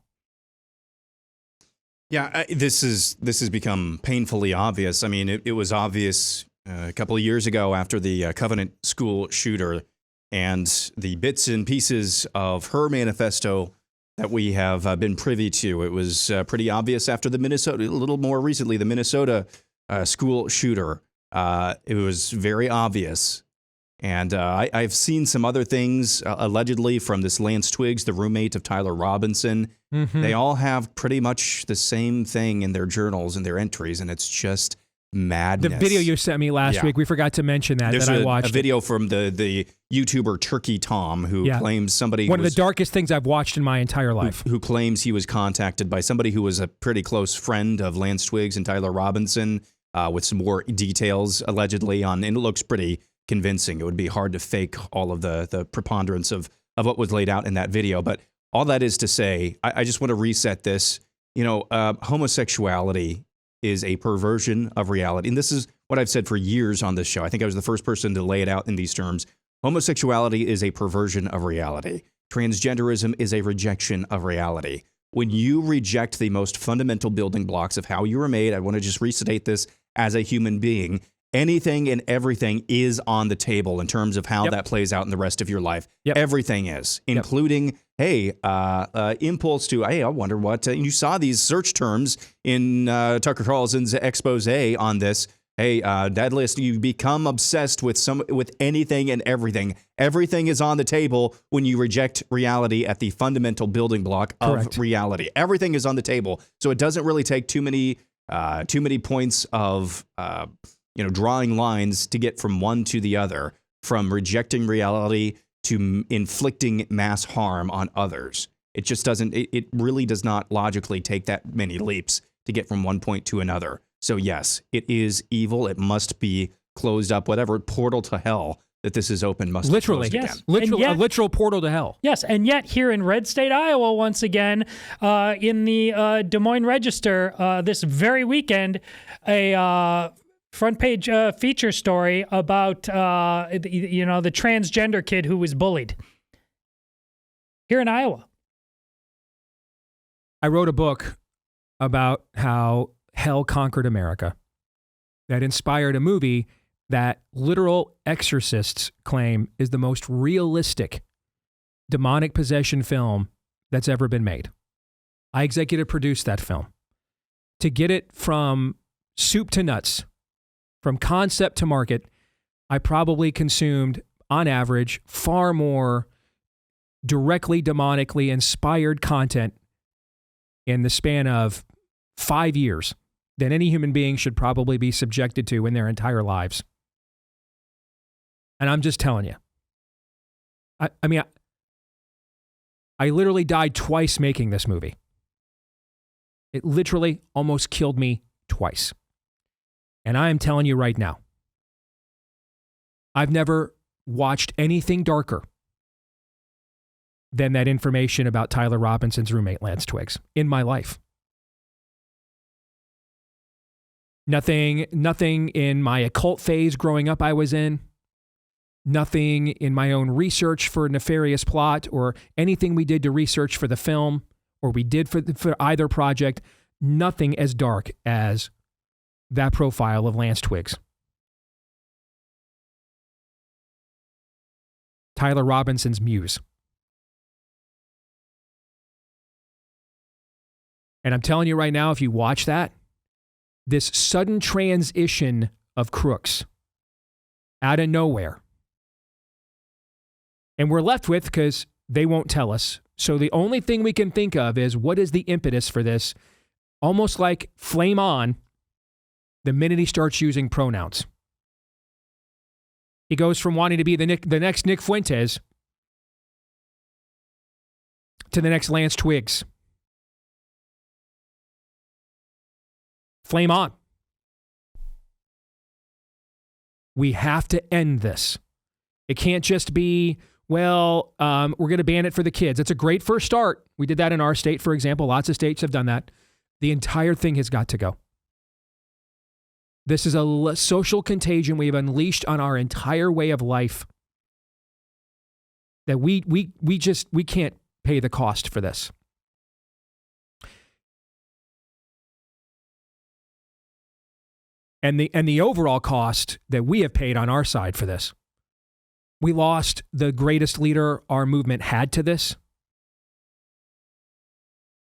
Yeah, this has become painfully obvious. I mean, it was obvious a couple of years ago after the Covenant school shooter and the bits and pieces of her manifesto that we have been privy to. It was pretty obvious after a little more recently, the Minnesota school shooter. It was very obvious. And I've seen some other things, allegedly, from this Lance Twiggs, the roommate of Tyler Robinson. Mm-hmm. They all have pretty much the same thing in their journals and their entries, and it's just madness. The video you sent me last week, we forgot to mention that. There's I watched a video from the YouTuber Turkey Tom, who claims somebody... One of the darkest things I've watched in my entire life. Who claims he was contacted by somebody who was a pretty close friend of Lance Twiggs and Tyler Robinson, with some more details, allegedly, and it looks pretty convincing. It would be hard to fake all of the preponderance of what was laid out in that video. But all that is to say, I just want to reset this. Homosexuality is a perversion of reality. And this is what I've said for years on this show. I think I was the first person to lay it out in these terms. Homosexuality is a perversion of reality. Transgenderism is a rejection of reality. When you reject the most fundamental building blocks of how you were made, I want to just restate this as a human being, anything and everything is on the table in terms of how that plays out in the rest of your life. Everything is, including, impulse to, I wonder what, you saw these search terms in Tucker Carlson's expose on this. That list, you become obsessed with anything and everything. Everything is on the table when you reject reality at the fundamental building block of reality. Everything is on the table. So it doesn't really take too many points of, drawing lines to get from one to the other, from rejecting reality to inflicting mass harm on others. It just doesn't, it really does not logically take that many leaps to get from one point to another. So yes, it is evil. It must be closed up. Whatever portal to hell that this is open must be closed again. A literal portal to hell. Yes, and yet here in Red State, Iowa, once again, in the Des Moines Register this very weekend, a front page feature story about the transgender kid who was bullied here in Iowa. I wrote a book about how hell conquered America that inspired a movie that literal exorcists claim is the most realistic demonic possession film that's ever been made. I executive produced that film. To get it from soup to nuts, from concept to market, I probably consumed on average, far more directly demonically inspired content in the span of 5 years than any human being should probably be subjected to in their entire lives. And I'm just telling you. I literally died twice making this movie. It literally almost killed me twice. And I am telling you right now, I've never watched anything darker than that information about Tyler Robinson's roommate, Lance Twiggs, in my life. Nothing in my occult phase growing up I was in. Nothing in my own research for a nefarious plot or anything we did to research for the film or we did for either project. Nothing as dark as that profile of Lance Twiggs. Tyler Robinson's muse. And I'm telling you right now, if you watch that, this sudden transition of Crooks out of nowhere. And we're left with, because they won't tell us. So the only thing we can think of is, what is the impetus for this? Almost like flame on the minute he starts using pronouns. He goes from wanting to be the next Nick Fuentes to the next Lance Twiggs. Flame on. We have to end this. It can't just be, well, we're going to ban it for the kids. It's a great first start. We did that in our state, for example. Lots of states have done that. The entire thing has got to go. This is a social contagion we've unleashed on our entire way of life that we can't pay the cost for this. And the overall cost that we have paid on our side for this. We lost the greatest leader our movement had to this.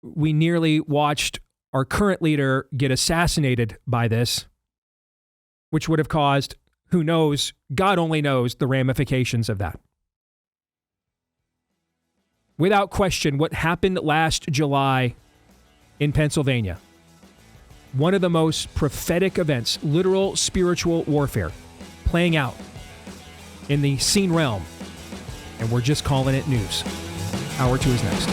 We nearly watched our current leader get assassinated by this, which would have caused, who knows, God only knows the ramifications of that. Without question, what happened last July in Pennsylvania, one of the most prophetic events, literal spiritual warfare, playing out in the seen realm. And we're just calling it news. Hour 2 is next.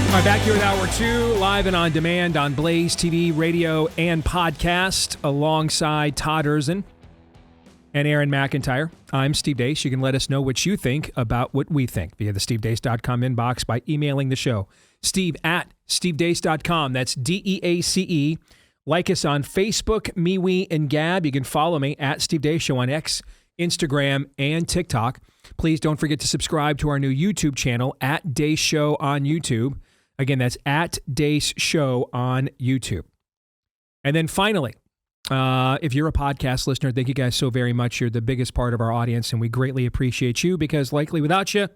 All right, back here at Hour 2, live and on demand on Blaze TV, radio, and podcast, alongside Todd Erzin and Aaron McIntyre. I'm Steve Deace. You can let us know what you think about what we think via the stevedeace.com inbox by emailing the show. Steve@stevedeace.com. That's DEACE. Like us on Facebook, MeWe, and Gab. You can follow me at Steve Deace Show on X, Instagram, and TikTok. Please don't forget to subscribe to our new YouTube channel at Deace Show on YouTube. Again, that's at Deace Show on YouTube. And then finally, if you're a podcast listener, thank you guys so very much. You're the biggest part of our audience, and we greatly appreciate you because likely without you,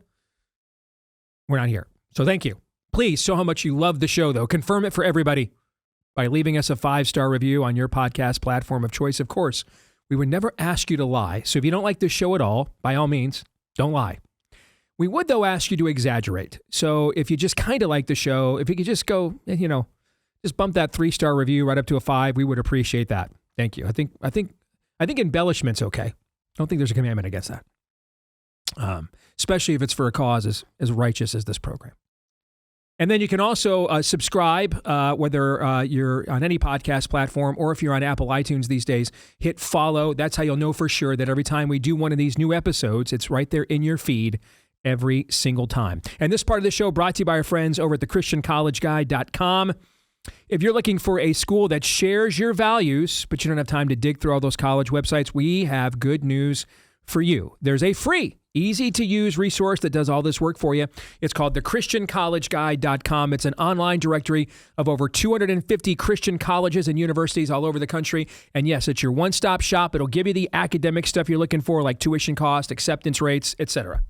we're not here. So thank you. Please show how much you love the show, though. Confirm it for everybody by leaving us a 5-star review on your podcast platform of choice. Of course, we would never ask you to lie. So if you don't like the show at all, by all means, don't lie. We would, though, ask you to exaggerate. So if you just kind of like the show, if you could just go, just bump that 3-star review right up to a 5, we would appreciate that. Thank you. I think embellishment's okay. I don't think there's a commandment against that. Especially if it's for a cause as righteous as this program. And then you can also subscribe, whether you're on any podcast platform or if you're on Apple iTunes these days, hit follow. That's how you'll know for sure that every time we do one of these new episodes, it's right there in your feed every single time. And this part of the show brought to you by our friends over at thechristiancollegeguy.com. If you're looking for a school that shares your values, but you don't have time to dig through all those college websites, we have good news for you. There's a free easy to use resource that does all this work for you. It's called thechristiancollegeguide.com. It's an online directory of over 250 Christian colleges and universities all over the country. And yes, it's your one-stop shop. It'll give you the academic stuff you're looking for, like tuition cost, acceptance rates, etc.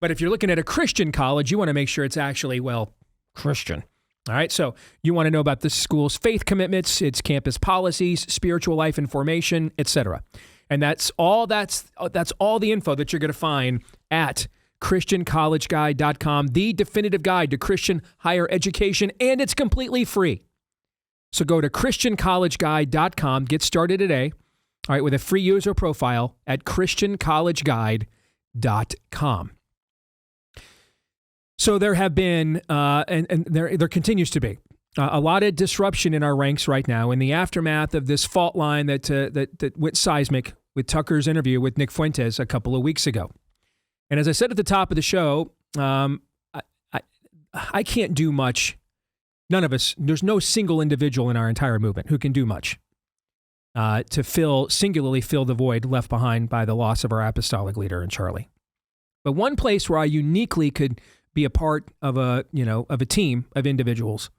But if you're looking at a Christian college, you want to make sure it's actually, well, Christian. All right, so you want to know about the school's faith commitments, its campus policies, spiritual life and formation, etc. And that's all the info that you're going to find at ChristianCollegeGuide.com, the definitive guide to Christian higher education, and it's completely free. So go to ChristianCollegeGuide.com, get started today, all right, with a free user profile at ChristianCollegeGuide.com. So there have been, and there continues to be, a lot of disruption in our ranks right now in the aftermath of this fault line that went seismic with Tucker's interview with Nick Fuentes a couple of weeks ago. And as I said at the top of the show, I can't do much. None of us, there's no single individual in our entire movement who can do much to singularly fill the void left behind by the loss of our apostolic leader in Charlie. But one place where I uniquely could be a part of a team of individuals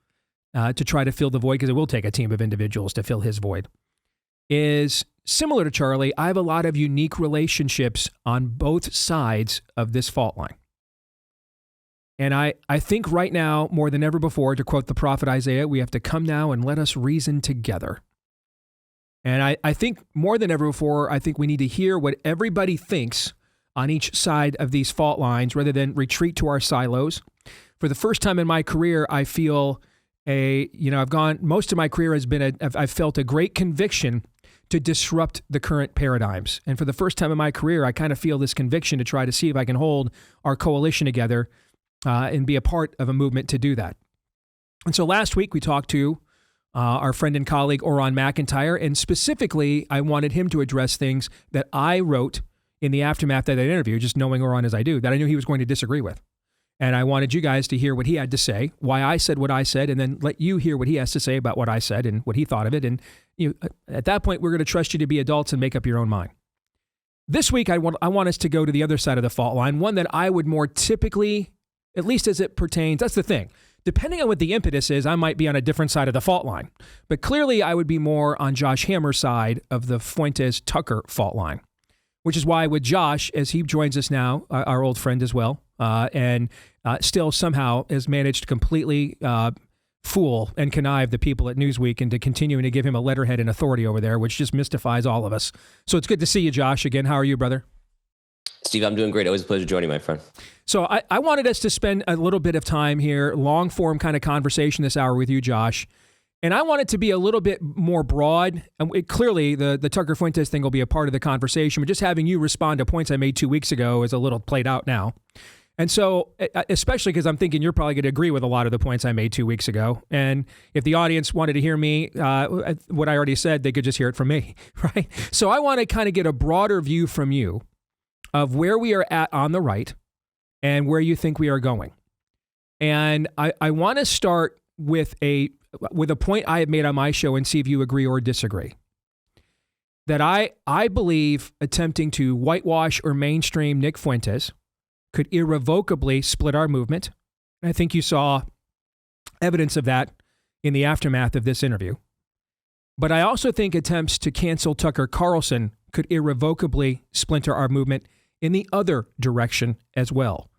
to try to fill the void, because it will take a team of individuals to fill his void, is similar to Charlie. I have a lot of unique relationships on both sides of this fault line. And I think right now, more than ever before, to quote the prophet Isaiah, we have to come now and let us reason together. And I think more than ever before, I think we need to hear what everybody thinks on each side of these fault lines rather than retreat to our silos. For the first time in my career, I feel most of my career has been, I've felt a great conviction to disrupt the current paradigms. And for the first time in my career, I kind of feel this conviction to try to see if I can hold our coalition together and be a part of a movement to do that. And so last week we talked to our friend and colleague, Oron McIntyre, and specifically, I wanted him to address things that I wrote in the aftermath of that interview, just knowing Oron as I do, that I knew he was going to disagree with. And I wanted you guys to hear what he had to say, why I said what I said, and then let you hear what he has to say about what I said and what he thought of it. And at that point, we're going to trust you to be adults and make up your own mind. This week, I want us to go to the other side of the fault line, one that I would more typically, at least as it pertains, that's the thing. Depending on what the impetus is, I might be on a different side of the fault line. But clearly, I would be more on Josh Hammer's side of the Fuentes-Tucker fault line. Which is why with Josh, as he joins us now, our old friend as well, and still somehow has managed to completely fool and connive the people at Newsweek into continuing to give him a letterhead and authority over there, which just mystifies all of us. So it's good to see you, Josh, again. How are you, brother? Steve, I'm doing great. Always a pleasure joining, my friend. So I wanted us to spend a little bit of time here, long-form kind of conversation this hour with you, Josh. And I want it to be a little bit more broad. And clearly, the Tucker Fuentes thing will be a part of the conversation, but just having you respond to points I made 2 weeks ago is a little played out now. And so, especially because I'm thinking you're probably going to agree with a lot of the points I made 2 weeks ago. And if the audience wanted to hear me, what I already said, they could just hear it from me, right? So I want to kind of get a broader view from you of where we are at on the right and where you think we are going. And I want to start with a point I have made on my show and see if you agree or disagree. That I believe attempting to whitewash or mainstream Nick Fuentes could irrevocably split our movement. And I think you saw evidence of that in the aftermath of this interview. But I also think attempts to cancel Tucker Carlson could irrevocably splinter our movement in the other direction as well.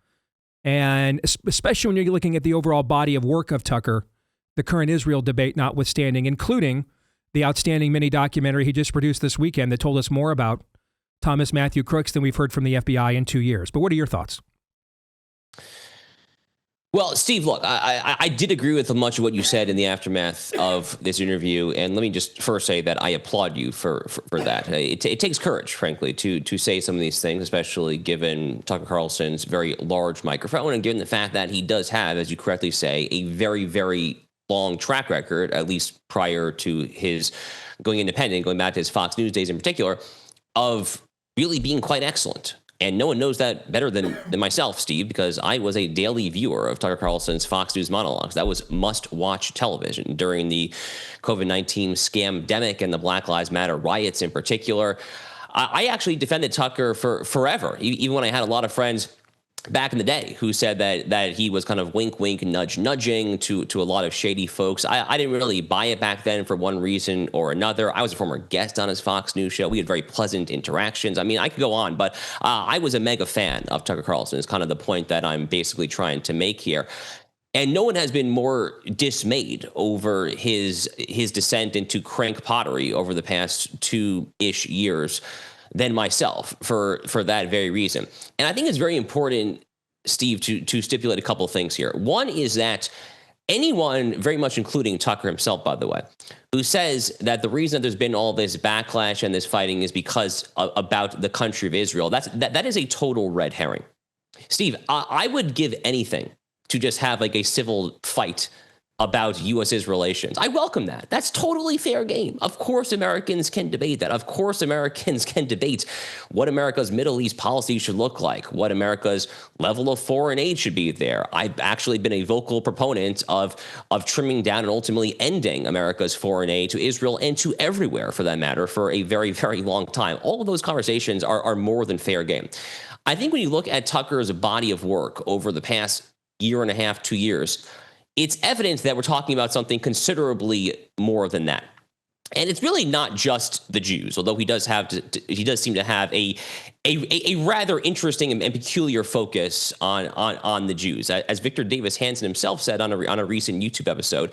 And especially when you're looking at the overall body of work of Tucker, the current Israel debate notwithstanding, including the outstanding mini documentary he just produced this weekend that told us more about Thomas Matthew Crooks than we've heard from the FBI in 2 years. But what are your thoughts? Well, Steve, look, I did agree with much of what you said in the aftermath of this interview. And let me just first say that I applaud you for that. It takes courage, frankly, to say some of these things, especially given Tucker Carlson's very large microphone and given the fact that he does have, as you correctly say, a very, very long track record, at least prior to his going independent, going back to his Fox News days in particular, of really being quite excellent. And no one knows that better than myself, Steve, because I was a daily viewer of Tucker Carlson's Fox News monologues. That was must-watch television during the COVID-19 scamdemic and the Black Lives Matter riots in particular. I actually defended Tucker for forever, even when I had a lot of friends back in the day who said that he was kind of wink, wink, nudge, nudging to a lot of shady folks. I didn't really buy it back then for one reason or another. I was a former guest on his Fox News show. We had very pleasant interactions. I mean, I could go on, but I was a mega fan of Tucker Carlson is kind of the point that I'm basically trying to make here. And no one has been more dismayed over his descent into crank pottery over the past 2-ish years than myself for that very reason. And I think it's very important, Steve, to stipulate a couple of things here. One is that anyone, very much including Tucker himself, by the way, who says that the reason that there's been all this backlash and this fighting is because about the country of Israel, that is a total red herring. Steve, I would give anything to just have like a civil fight about U.S.-Israel relations. I welcome that. That's totally fair game. Of course, Americans can debate that. Of course, Americans can debate what America's Middle East policy should look like, what America's level of foreign aid should be there. I've actually been a vocal proponent of trimming down and ultimately ending America's foreign aid to Israel and to everywhere, for that matter, for a very, very long time. All of those conversations are more than fair game. I think when you look at Tucker's body of work over the past year and a half, 2 years, it's evident that we're talking about something considerably more than that. And it's really not just the Jews, although he does seem to have a rather interesting and peculiar focus on the Jews. As Victor Davis Hanson himself said on a recent YouTube episode,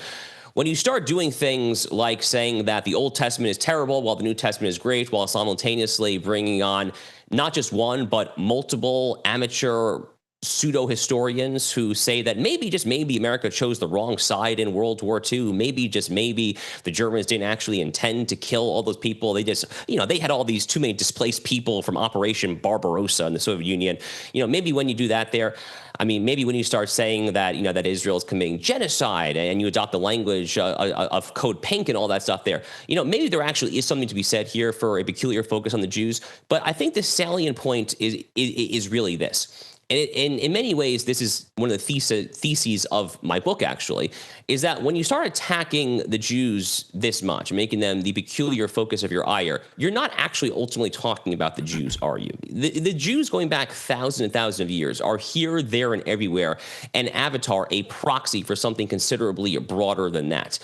when you start doing things like saying that the Old Testament is terrible while the New Testament is great, while simultaneously bringing on not just one, but multiple amateur pseudo-historians who say that maybe, just maybe, America chose the wrong side in World War II. Maybe, just maybe, the Germans didn't actually intend to kill all those people. They just, they had all these too many displaced people from Operation Barbarossa in the Soviet Union. Maybe when you do that there, maybe when you start saying that, that Israel is committing genocide and you adopt the language of Code Pink and all that stuff there, maybe there actually is something to be said here for a peculiar focus on the Jews. But I think the salient point is really this. And in many ways, this is one of the theses of my book, actually, is that when you start attacking the Jews this much, making them the peculiar focus of your ire, you're not actually ultimately talking about the Jews, are you? The Jews going back thousands and thousands of years are here, there, and everywhere, an avatar, a proxy for something considerably broader than that.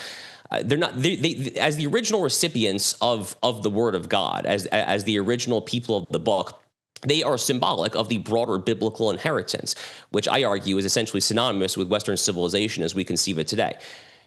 They're not they as the original recipients of the Word of God, as the original people of the book. They are symbolic of the broader biblical inheritance, which I argue is essentially synonymous with Western civilization as we conceive it today.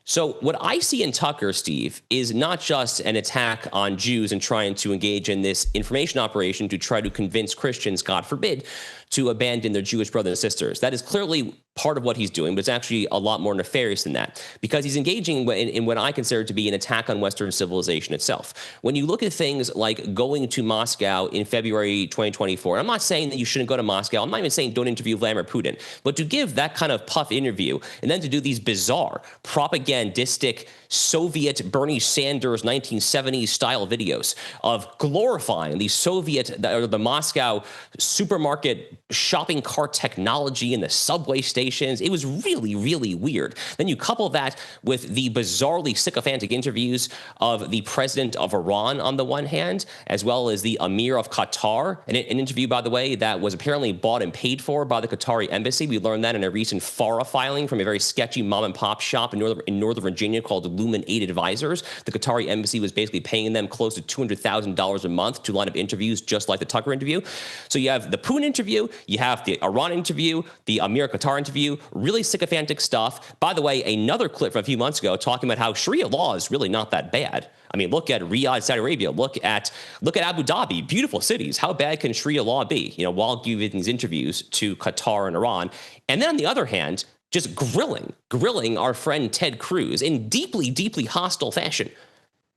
So what I see in Tucker, Steve, is not just an attack on Jews and trying to engage in this information operation to try to convince Christians, God forbid, to abandon their Jewish brothers and sisters. That is clearly part of what he's doing, but it's actually a lot more nefarious than that, because he's engaging in what I consider to be an attack on Western civilization itself. When you look at things like going to Moscow in February 2024, I'm not saying that you shouldn't go to Moscow. I'm not even saying don't interview Vladimir Putin, but to give that kind of puff interview and then to do these bizarre propagandistic Soviet Bernie Sanders 1970s style videos of glorifying the the Moscow supermarket shopping cart technology in the subway stations. It was really, really weird. Then you couple that with the bizarrely sycophantic interviews of the president of Iran on the one hand, as well as the Emir of Qatar, an interview, by the way, that was apparently bought and paid for by the Qatari embassy. We learned that in a recent FARA filing from a very sketchy mom and pop shop in Northern Virginia called Lumen 8 Advisors. The Qatari embassy was basically paying them close to $200,000 a month to line up interviews just like the Tucker interview. So you have the Putin interview, you have the Iran interview, the Emir Qatar interview, really sycophantic stuff. By the way, another clip from a few months ago talking about how Sharia law is really not that bad. I mean, look at Riyadh, Saudi Arabia. Look at Abu Dhabi, beautiful cities. How bad can Sharia law be? While giving these interviews to Qatar and Iran. And then on the other hand, just grilling our friend Ted Cruz in deeply, deeply hostile fashion.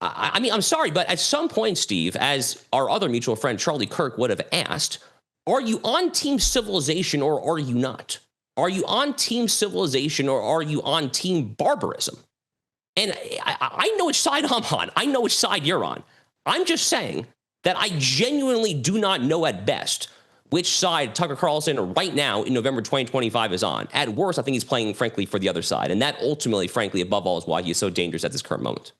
I mean, I'm sorry, but at some point, Steve, as our other mutual friend Charlie Kirk would have asked, are you on team civilization or are you not? Are you on team civilization or are you on team barbarism? And I know which side I'm on. I know which side you're on. I'm just saying that I genuinely do not know at best which side Tucker Carlson right now in November 2025 is on. At worst, I think he's playing, frankly, for the other side. And that ultimately, frankly, above all, is why he is so dangerous at this current moment.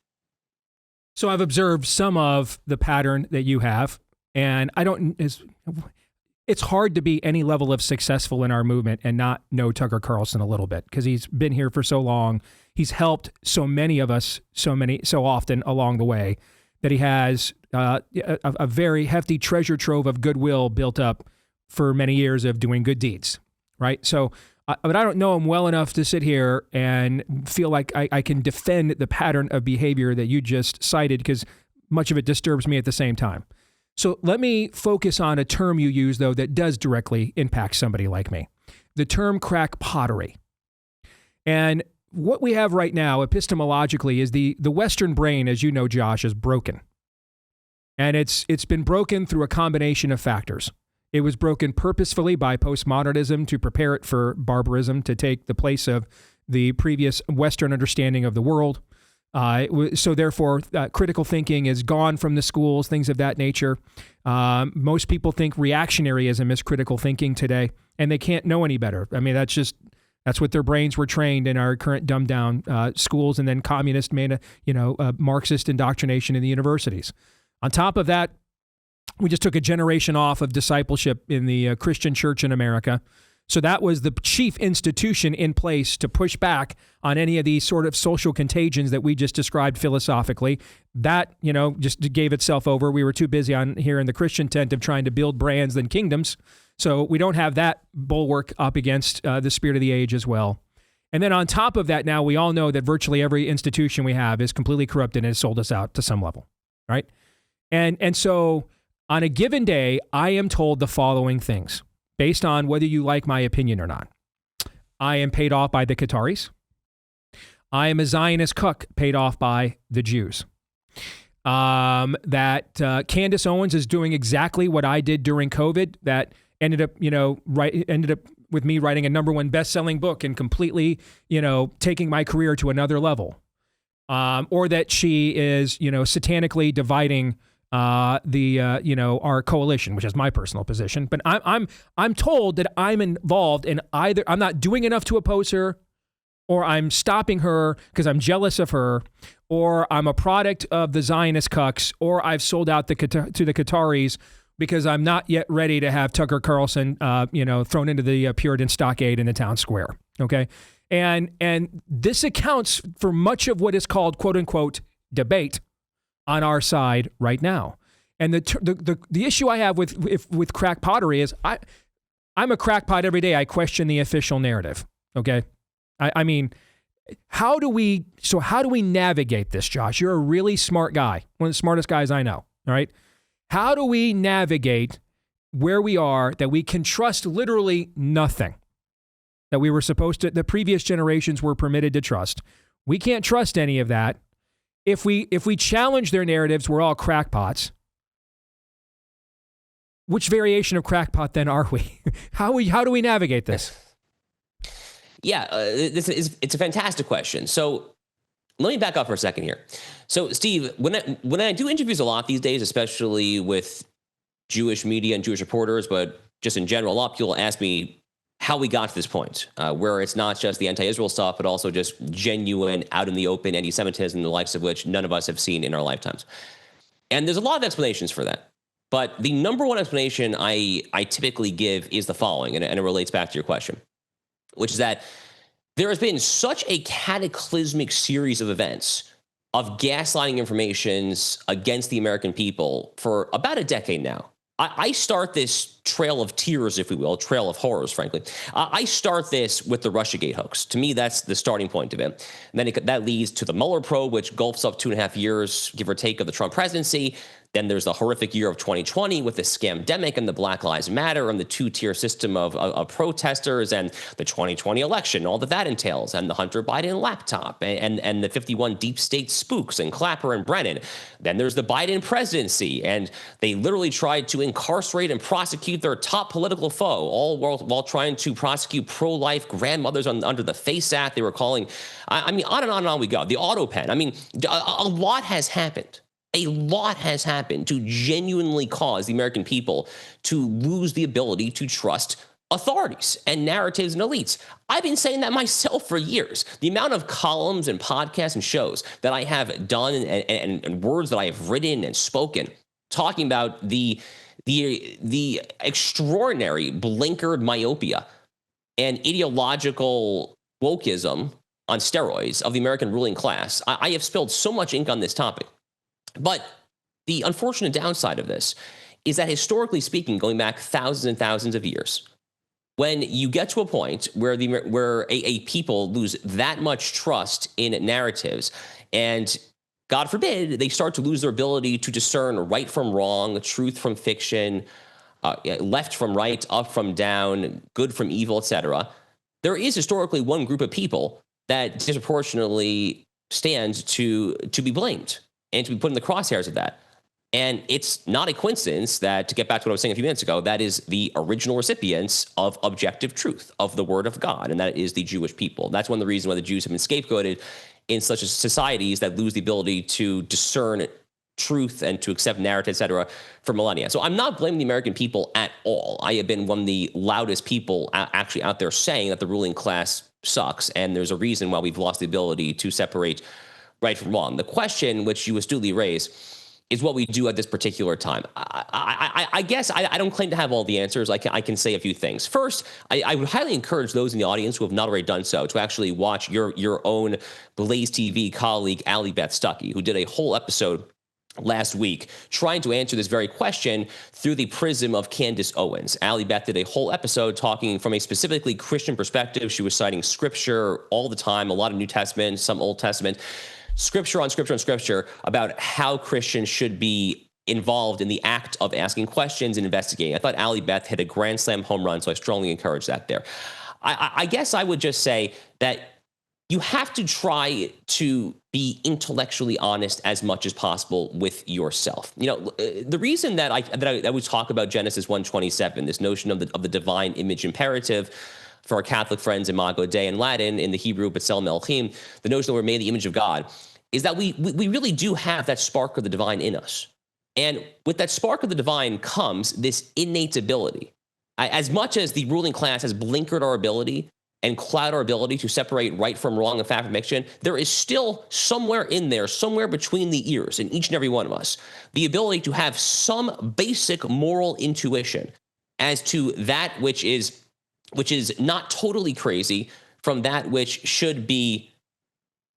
So I've observed some of the pattern that you have, And it's hard to be any level of successful in our movement and not know Tucker Carlson a little bit, because he's been here for so long. He's helped so many of us so often along the way, that he has a very hefty treasure trove of goodwill built up for many years of doing good deeds, right? So, but I don't know him well enough to sit here and feel like I can defend the pattern of behavior that you just cited, because much of it disturbs me at the same time. So let me focus on a term you use, though, that does directly impact somebody like me. The term crack pottery. And what we have right now, epistemologically, is the Western brain, as you know, Josh, is broken. And it's been broken through a combination of factors. It was broken purposefully by postmodernism to prepare it for barbarism, to take the place of the previous Western understanding of the world. So therefore, critical thinking is gone from the schools, things of that nature. Most people think reactionaryism is critical thinking today, and they can't know any better. I mean, that's what their brains were trained in our current dumbed down schools, and then communist Marxist indoctrination in the universities. On top of that, we just took a generation off of discipleship in the Christian church in America. So that was the chief institution in place to push back on any of these sort of social contagions that we just described philosophically. That, just gave itself over. We were too busy on here in the Christian tent of trying to build brands and kingdoms. So we don't have that bulwark up against the spirit of the age as well. And then on top of that, now we all know that virtually every institution we have is completely corrupted and has sold us out to some level, right? And so on a given day, I am told the following things, based on whether you like my opinion or not. I am paid off by the Qataris. I am a Zionist cook paid off by the Jews. That Candace Owens is doing exactly what I did during COVID, that ended up with me writing a #1 best-selling book and completely, taking my career to another level. Or that she is, satanically dividing our coalition, which is my personal position. But I'm told that I'm involved in either I'm not doing enough to oppose her, or I'm stopping her because I'm jealous of her, or I'm a product of the Zionist cucks, or I've sold out to the Qataris because I'm not yet ready to have Tucker Carlson, thrown into the Puritan stockade in the town square. Okay. And this accounts for much of what is called, quote unquote, debate on our side right now. And the issue I have with crack pottery is I'm a crackpot every day. I question the official narrative. Okay. I mean, how do we navigate this, Josh? You're a really smart guy, one of the smartest guys I know. All right. How do we navigate where we are that we can trust literally nothing that we were supposed to, the previous generations were permitted to trust? We can't trust any of that. If we challenge their narratives, we're all crackpots. Which variation of crackpot then are we? How do we navigate this? Yeah, it's a fantastic question. So let me back up for a second here. So Steve, when I do interviews a lot these days, especially with Jewish media and Jewish reporters, but just in general, a lot of people ask me how we got to this point, where it's not just the anti-Israel stuff, but also just genuine, out in the open anti-Semitism, the likes of which none of us have seen in our lifetimes. And there's a lot of explanations for that. But the #1 explanation I typically give is the following, and it relates back to your question, which is that there has been such a cataclysmic series of events of gaslighting informations against the American people for about a decade now. I start this trail of tears, if we will, trail of horrors, frankly. I start this with the Russiagate hoax. To me, that's the starting point of it. And then that leads to the Mueller probe, which gulps up 2.5 years, give or take, of the Trump presidency. Then there's the horrific year of 2020 with the scamdemic and the Black Lives Matter and the two-tier system of protesters and the 2020 election, all that entails, and the Hunter Biden laptop and the 51 deep state spooks and Clapper and Brennan. Then there's the Biden presidency, and they literally tried to incarcerate and prosecute their top political foe, all while trying to prosecute pro-life grandmothers under the FACE Act. They were calling, on and on we go. The auto pen. A lot has happened. A lot has happened to genuinely cause the American people to lose the ability to trust authorities and narratives and elites. I've been saying that myself for years. The amount of columns and podcasts and shows that I have done and words that I have written and spoken talking about the the extraordinary blinkered myopia and ideological wokeism on steroids of the American ruling class. I have spilled so much ink on this topic. But the unfortunate downside of this is that historically speaking, going back thousands and thousands of years, when you get to a point where a people lose that much trust in narratives, and God forbid they start to lose their ability to discern right from wrong, truth from fiction, left from right, up from down, good from evil, etc., there is historically one group of people that disproportionately stands to be blamed and to be put in the crosshairs of that. And it's not a coincidence that, to get back to what I was saying a few minutes ago, that is the original recipients of objective truth, of the word of God, and that is the Jewish people. That's one of the reasons why the Jews have been scapegoated in such societies that lose the ability to discern truth and to accept narrative, et cetera, for millennia. So I'm not blaming the American people at all. I have been one of the loudest people actually out there saying that the ruling class sucks, and there's a reason why we've lost the ability to separate right from wrong. The question, which you astutely raise, is what we do at this particular time. I guess I don't claim to have all the answers. I can say a few things. First, I would highly encourage those in the audience who have not already done so to actually watch your own Blaze TV colleague, Allie Beth Stuckey, who did a whole episode last week trying to answer this very question through the prism of Candace Owens. Allie Beth did a whole episode talking from a specifically Christian perspective. She was citing scripture all the time, a lot of New Testament, some Old Testament, scripture on scripture on scripture about how Christians should be involved in the act of asking questions and investigating. I thought Allie Beth hit a grand slam home run, so I strongly encourage that there. I guess I would just say that you have to try to be intellectually honest as much as possible with yourself. You know, the reason that I would talk about Genesis 1:27, this notion of the divine image imperative for our Catholic friends, Imago Dei in Latin, in the Hebrew, B'Tselem Elohim, the notion that we're made in the image of God, is that we really do have that spark of the divine in us. And with that spark of the divine comes this innate ability. As much as the ruling class has blinkered our ability and cloud our ability to separate right from wrong and fact from fiction, there is still somewhere in there, somewhere between the ears in each and every one of us, the ability to have some basic moral intuition as to that which is not totally crazy from that which should be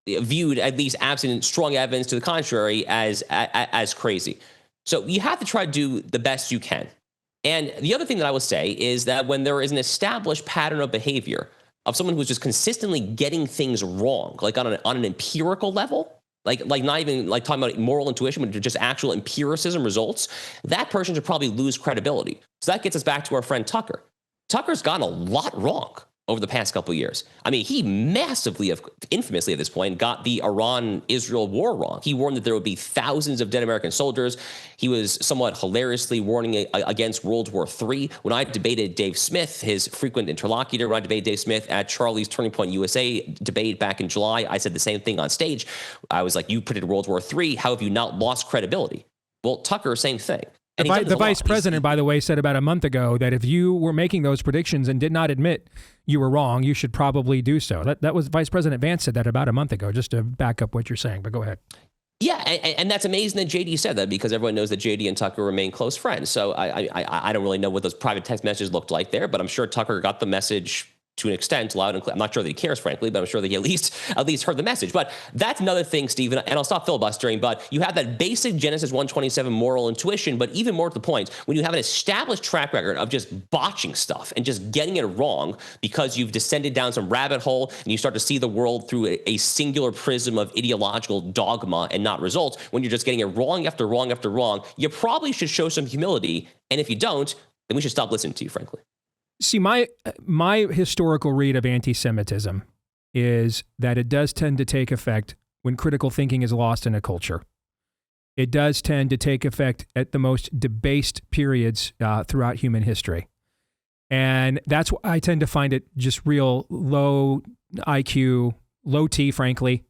viewed, at least absent strong evidence to the contrary, as crazy. So you have to try to do the best you can. And the other thing that I will say is that when there is an established pattern of behavior of someone who's just consistently getting things wrong, like on an empirical level, like not even like talking about moral intuition, but just actual empiricism results, that person should probably lose credibility. So that gets us back to our friend Tucker. Tucker's gotten a lot wrong over the past couple of years. I mean, he massively, infamously at this point, got the Iran-Israel war wrong. He warned that there would be thousands of dead American soldiers. He was somewhat hilariously warning against World War III. When I debated Dave Smith, his frequent interlocutor, when I debated Dave Smith at Charlie's Turning Point USA debate back in July, I said the same thing on stage. I was like, you predicted World War III. How have you not lost credibility? Well, Tucker, same thing. The vice president, by the way, said about a month ago that if you were making those predictions and did not admit you were wrong, you should probably do so. That was Vice President Vance said that about a month ago, just to back up what you're saying. But go ahead. Yeah, and that's amazing that JD said that, because everyone knows that JD and Tucker remain close friends. So I don't really know what those private text messages looked like there, but I'm sure Tucker got the message to an extent, loud and clear. I'm not sure that he cares, frankly, but I'm sure that he at least heard the message. But that's another thing, Steve, and I'll stop filibustering, but you have that basic Genesis 1:27 moral intuition, but even more to the point, when you have an established track record of just botching stuff and just getting it wrong because you've descended down some rabbit hole and you start to see the world through a singular prism of ideological dogma and not results, when you're just getting it wrong after wrong after wrong, you probably should show some humility. And if you don't, then we should stop listening to you, frankly. See, my historical read of anti-Semitism is that it does tend to take effect when critical thinking is lost in a culture. It does tend to take effect at the most debased periods throughout human history. And that's why I tend to find it just real low IQ, low T, frankly,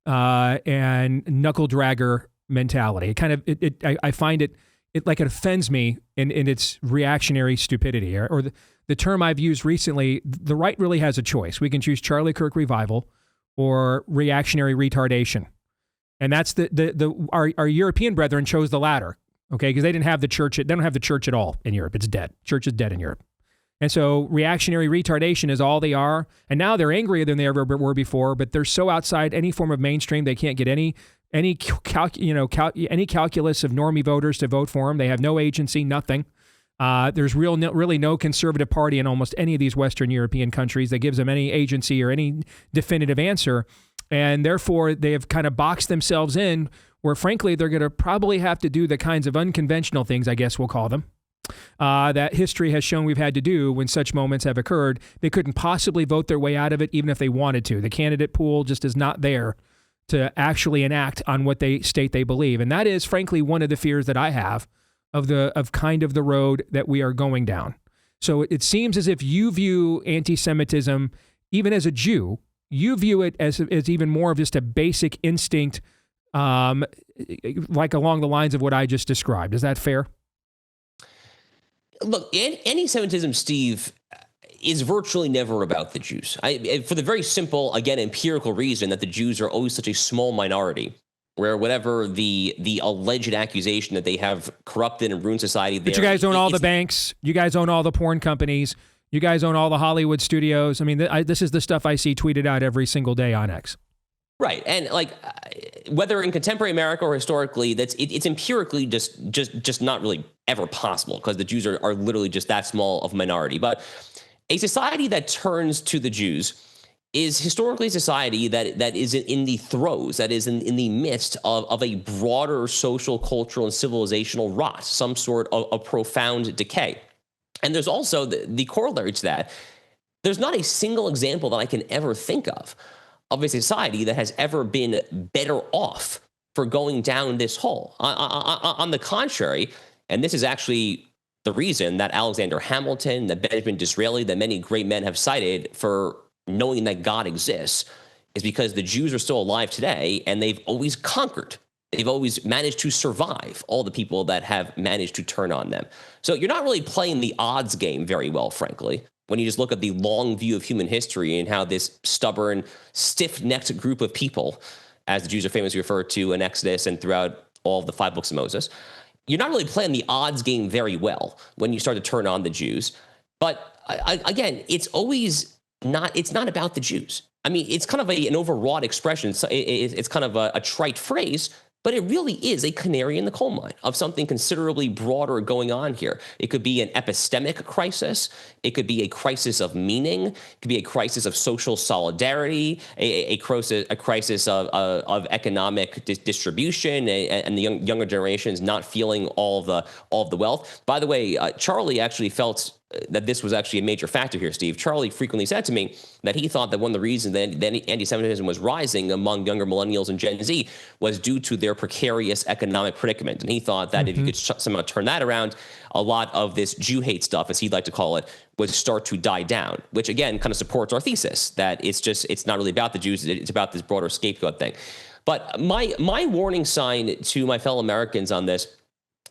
and knuckle dragger mentality. I find it like it offends me in its reactionary stupidity, or the term I've used recently. The right really has a choice. We can choose Charlie Kirk revival or reactionary retardation, and that's our European brethren chose the latter. okay? Because they didn't have the church. They don't have the church at all in Europe. It's dead. Church is dead in Europe. And so reactionary retardation is all they are. And now they're angrier than they ever were before, but they're so outside any form of mainstream, they can't get any calculus of normie voters to vote for them. They have no agency, nothing. There's really no conservative party in almost any of these Western European countries that gives them any agency or any definitive answer. And therefore, they have kind of boxed themselves in where, frankly, they're going to probably have to do the kinds of unconventional things, I guess we'll call them, that history has shown we've had to do when such moments have occurred. They couldn't possibly vote their way out of it, even if they wanted to. The candidate pool just is not there to actually enact on what they state they believe. And that is, frankly, one of the fears that I have of kind of the road that we are going down. So it seems as if you view anti-Semitism, even as a Jew, you view it as even more of just a basic instinct, like along the lines of what I just described. Is that fair? Look, anti-Semitism, Steve, is virtually never about the Jews. For the very simple, again, empirical reason that the Jews are always such a small minority, where whatever the alleged accusation that they have corrupted and ruined society. But you guys own all the banks. You guys own all the porn companies. You guys own all the Hollywood studios. I mean, this is the stuff I see tweeted out every single day on X. Right, and like whether in contemporary America or historically, it's empirically just not really ever possible because the Jews are literally just that small of a minority. But a society that turns to the Jews is historically a society that is in the throes, that is in the midst of a broader social, cultural, and civilizational rot, some sort of profound decay. And there's also the corollary to that. There's not a single example that I can ever think of a society that has ever been better off for going down this hole. On the contrary, and this is actually the reason that Alexander Hamilton, that Benjamin Disraeli, that many great men have cited for knowing that God exists, is because the Jews are still alive today and they've always conquered. They've always managed to survive all the people that have managed to turn on them. So you're not really playing the odds game very well, frankly, when you just look at the long view of human history and how this stubborn, stiff-necked group of people, as the Jews are famously referred to in Exodus and throughout all of the 5 books of Moses, you're not really playing the odds game very well when you start to turn on the Jews. But again, it's not about the Jews. I mean, it's kind of an overwrought expression. It's kind of a trite phrase, but it really is a canary in the coal mine of something considerably broader going on here. It could be an epistemic crisis. It could be a crisis of meaning. It could be a crisis of social solidarity, a crisis of economic distribution, and the younger generations not feeling all of the wealth. By the way, Charlie actually felt that this was actually a major factor here, Steve. Charlie frequently said to me that he thought that one of the reasons that anti-Semitism was rising among younger millennials and Gen Z was due to their precarious economic predicament. And he thought that if you could somehow turn that around, a lot of this Jew hate stuff, as he'd like to call it, would start to die down, which again kind of supports our thesis that it's not really about the Jews, it's about this broader scapegoat thing. But my warning sign to my fellow Americans on this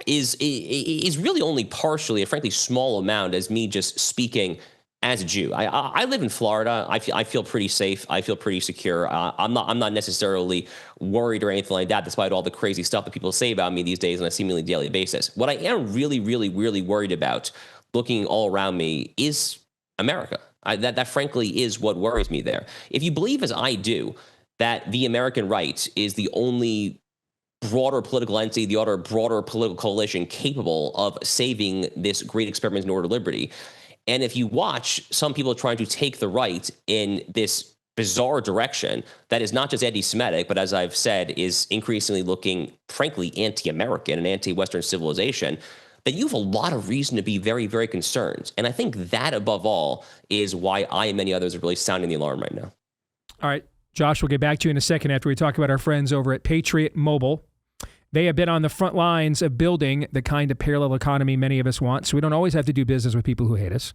is really only partially a frankly small amount as me just speaking as a Jew. I live in Florida. I feel pretty safe. I feel pretty secure. I'm not necessarily worried or anything like that, despite all the crazy stuff that people say about me these days on a seemingly daily basis. What I am really, really, really worried about looking all around me is America. That frankly is what worries me there. If you believe as I do that the American right is the only broader political entity, the other broader political coalition capable of saving this great experiment in order of liberty. And if you watch some people trying to take the right in this bizarre direction that is not just anti-Semitic, but as I've said, is increasingly looking, frankly, anti-American and anti-Western civilization, then you have a lot of reason to be very, very concerned. And I think that, above all, is why I and many others are really sounding the alarm right now. All right, Josh, we'll get back to you in a second after we talk about our friends over at Patriot Mobile. They have been on the front lines of building the kind of parallel economy many of us want, so we don't always have to do business with people who hate us.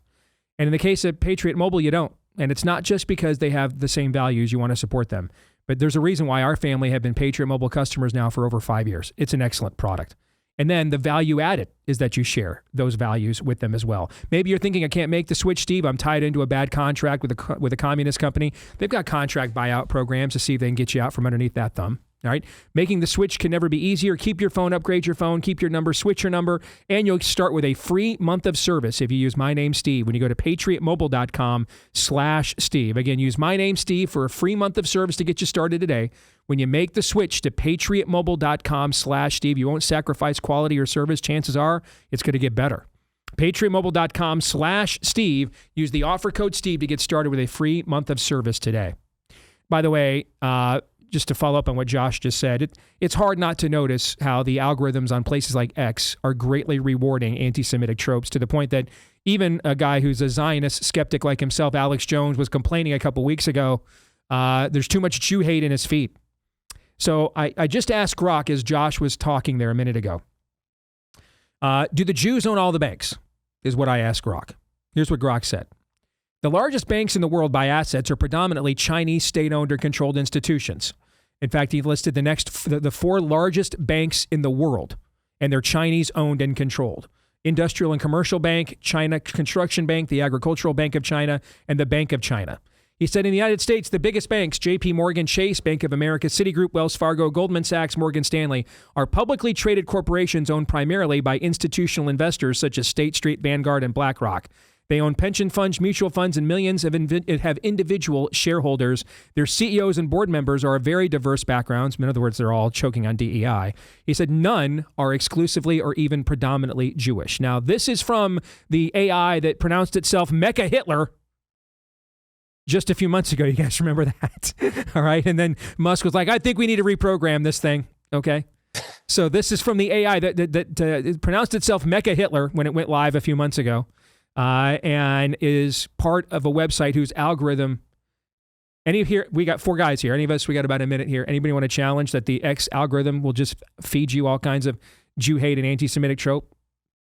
And in the case of Patriot Mobile, you don't. And it's not just because they have the same values, you want to support them. But there's a reason why our family have been Patriot Mobile customers now for over 5 years. It's an excellent product. And then the value added is that you share those values with them as well. Maybe you're thinking, I can't make the switch, Steve. I'm tied into a bad contract with a communist company. They've got contract buyout programs to see if they can get you out from underneath that thumb. All right. Making the switch can never be easier. Keep your phone, upgrade your phone, keep your number, switch your number, and you'll start with a free month of service if you use my name, Steve, when you go to patriotmobile.com/Steve. Again, use my name, Steve, for a free month of service to get you started today. When you make the switch to patriotmobile.com/Steve, you won't sacrifice quality or service. Chances are it's going to get better. patriotmobile.com/Steve. Use the offer code Steve to get started with a free month of service today. By the way, just to follow up on what Josh just said, it's hard not to notice how the algorithms on places like X are greatly rewarding anti-Semitic tropes to the point that even a guy who's a Zionist skeptic like himself, Alex Jones, was complaining a couple weeks ago, there's too much Jew hate in his feed. So I just asked Grok, as Josh was talking there a minute ago, do the Jews own all the banks, is what I asked Grok. Here's what Grok said. The largest banks in the world by assets are predominantly Chinese state-owned or controlled institutions. In fact, he listed the four largest banks in the world, and they're Chinese-owned and controlled. Industrial and Commercial Bank, China Construction Bank, the Agricultural Bank of China, and the Bank of China. He said in the United States, the biggest banks, J.P. Morgan Chase, Bank of America, Citigroup, Wells Fargo, Goldman Sachs, Morgan Stanley, are publicly traded corporations owned primarily by institutional investors such as State Street, Vanguard, and BlackRock. They own pension funds, mutual funds, and millions have individual shareholders. Their CEOs and board members are of very diverse backgrounds. In other words, they're all choking on DEI. He said none are exclusively or even predominantly Jewish. Now, this is from the AI that pronounced itself Mecha Hitler just a few months ago. You guys remember that? All right. And then Musk was like, I think we need to reprogram this thing. Okay. So this is from the AI that pronounced itself Mecha Hitler when it went live a few months ago. And is part of a website whose algorithm, we got four guys here. Any of us, we got about a minute here. Anybody want to challenge that the X algorithm will just feed you all kinds of Jew hate and anti-Semitic trope?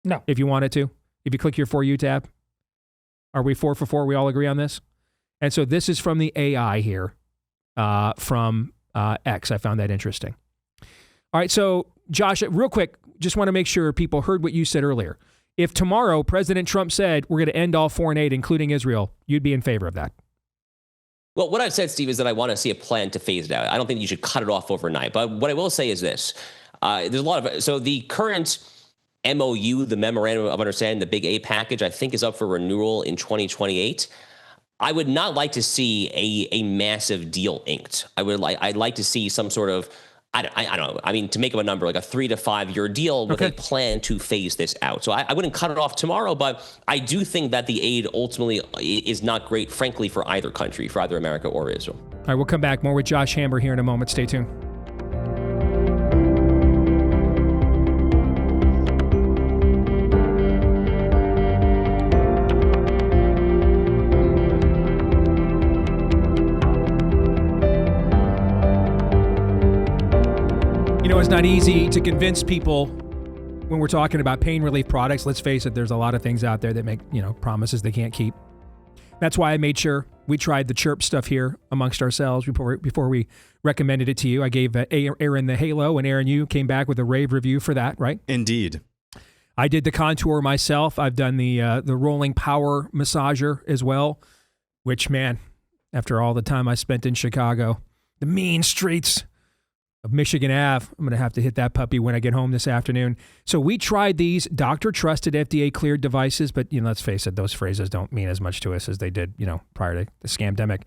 No. If you wanted to. If you click your For You tab. Are we 4 for 4? We all agree on this? And so this is from the AI here, from X. I found that interesting. All right, so Josh, real quick, just want to make sure people heard what you said earlier. If tomorrow President Trump said we're going to end all foreign aid, including Israel, you'd be in favor of that? Well, what I've said, Steve, is that I want to see a plan to phase it out. I don't think you should cut it off overnight. But what I will say is this. There's a lot of, so the current MOU, the Memorandum of Understanding, the Big A package, I think is up for renewal in 2028. I would not like to see a massive deal inked. I'd like to see some sort of, I don't know. I mean, to make up a number, like a 3 to 5 year deal with a plan to phase this out. So I wouldn't cut it off tomorrow, but I do think that the aid ultimately is not great, frankly, for either country, for either America or Israel. All right, we'll come back more with Josh Hammer here in a moment. Stay tuned. It's not easy to convince people when we're talking about pain relief products. Let's face it, there's a lot of things out there that make, promises they can't keep. That's why I made sure we tried the Chirp stuff here amongst ourselves before we recommended it to you. I gave Aaron the Halo, and Aaron, you came back with a rave review for that, right? Indeed. I did the Contour myself. I've done the rolling power massager as well, which, man, after all the time I spent in Chicago, the mean streets of Michigan Ave, I'm going to have to hit that puppy when I get home this afternoon. So we tried these doctor-trusted, FDA-cleared devices, but let's face it, those phrases don't mean as much to us as they did, prior to the scamdemic.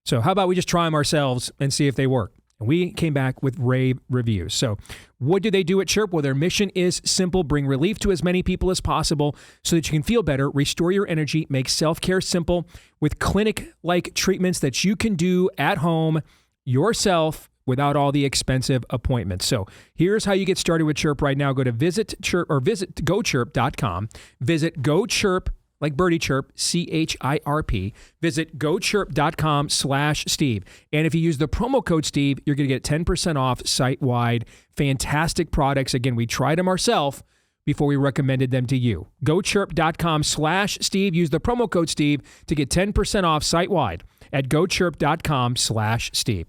So how about we just try them ourselves and see if they work? And we came back with rave reviews. So what do they do at Chirp? Well, their mission is simple: bring relief to as many people as possible so that you can feel better, restore your energy, make self-care simple with clinic-like treatments that you can do at home yourself without all the expensive appointments. So here's how you get started with Chirp right now. Go to visit GoChirp.com. Visit GoChirp, like Birdie Chirp, CHIRP. Visit GoChirp.com/Steve. And if you use the promo code Steve, you're going to get 10% off site-wide. Fantastic products. Again, we tried them ourselves before we recommended them to you. GoChirp.com/Steve. Use the promo code Steve to get 10% off site-wide at GoChirp.com/Steve.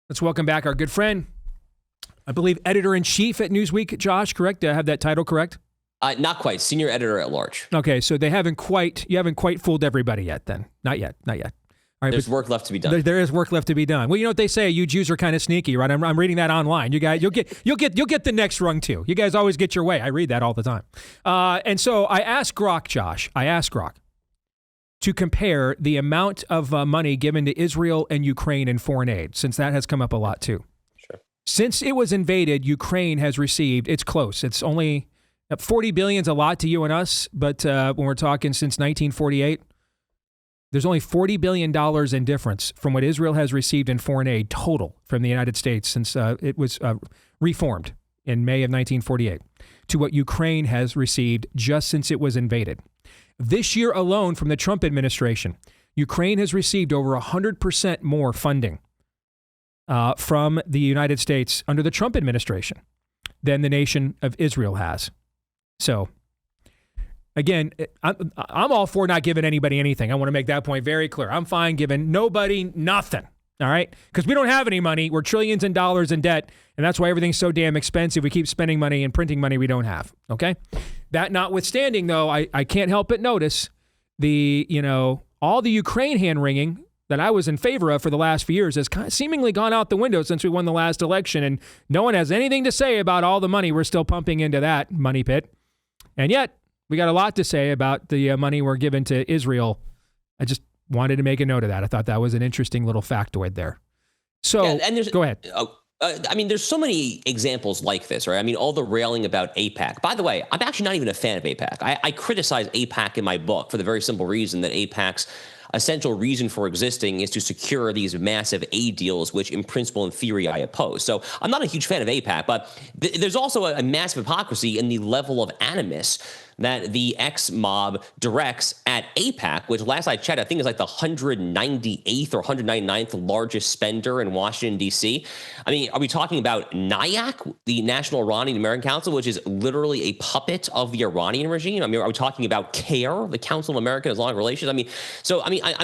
Let's welcome back our good friend, I believe editor-in-chief at Newsweek, Josh, correct? Do I have that title correct? Not quite. Senior editor at large. Okay, so you haven't quite fooled everybody yet then. Not yet. All right, There's work left to be done. There is work left to be done. Well, you know what they say, you Jews are kind of sneaky, right? I'm reading that online. You guys, you'll get the next rung too. You guys always get your way. I read that all the time. And so I asked Grok, Josh, to compare the amount of money given to Israel and Ukraine in foreign aid, since that has come up a lot too. Sure. Since it was invaded, Ukraine has received, it's close. It's only 40 billion is a lot to you and us, but when we're talking since 1948, there's only $40 billion in difference from what Israel has received in foreign aid total from the United States since it was reformed in May of 1948 to what Ukraine has received just since it was invaded. This year alone from the Trump administration, Ukraine has received over 100% more funding from the United States under the Trump administration than the nation of Israel has. So, again, I'm all for not giving anybody anything. I want to make that point very clear. I'm fine giving nobody nothing, all right? Because we don't have any money. We're trillions in dollars in debt, and that's why everything's so damn expensive. We keep spending money and printing money we don't have, okay? That notwithstanding, though, I can't help but notice all the Ukraine hand-wringing that I was in favor of for the last few years has kind of seemingly gone out the window since we won the last election, and no one has anything to say about all the money we're still pumping into that money pit. And yet, we got a lot to say about the money we're giving to Israel. I just wanted to make a note of that. I thought that was an interesting little factoid there. So, go ahead. There's so many examples like this, right? I mean, all the railing about AIPAC. By the way, I'm actually not even a fan of AIPAC. I criticize AIPAC in my book for the very simple reason that AIPAC's essential reason for existing is to secure these massive aid deals, which in principle, in theory, I oppose. So I'm not a huge fan of AIPAC, but there's also a massive hypocrisy in the level of animus that the ex-mob directs at AIPAC, which last I checked, I think is like the 198th or 199th largest spender in Washington, D.C. I mean, are we talking about NIAC, the National Iranian American Council, which is literally a puppet of the Iranian regime? I mean, are we talking about CARE, the Council of American Islamic Relations? I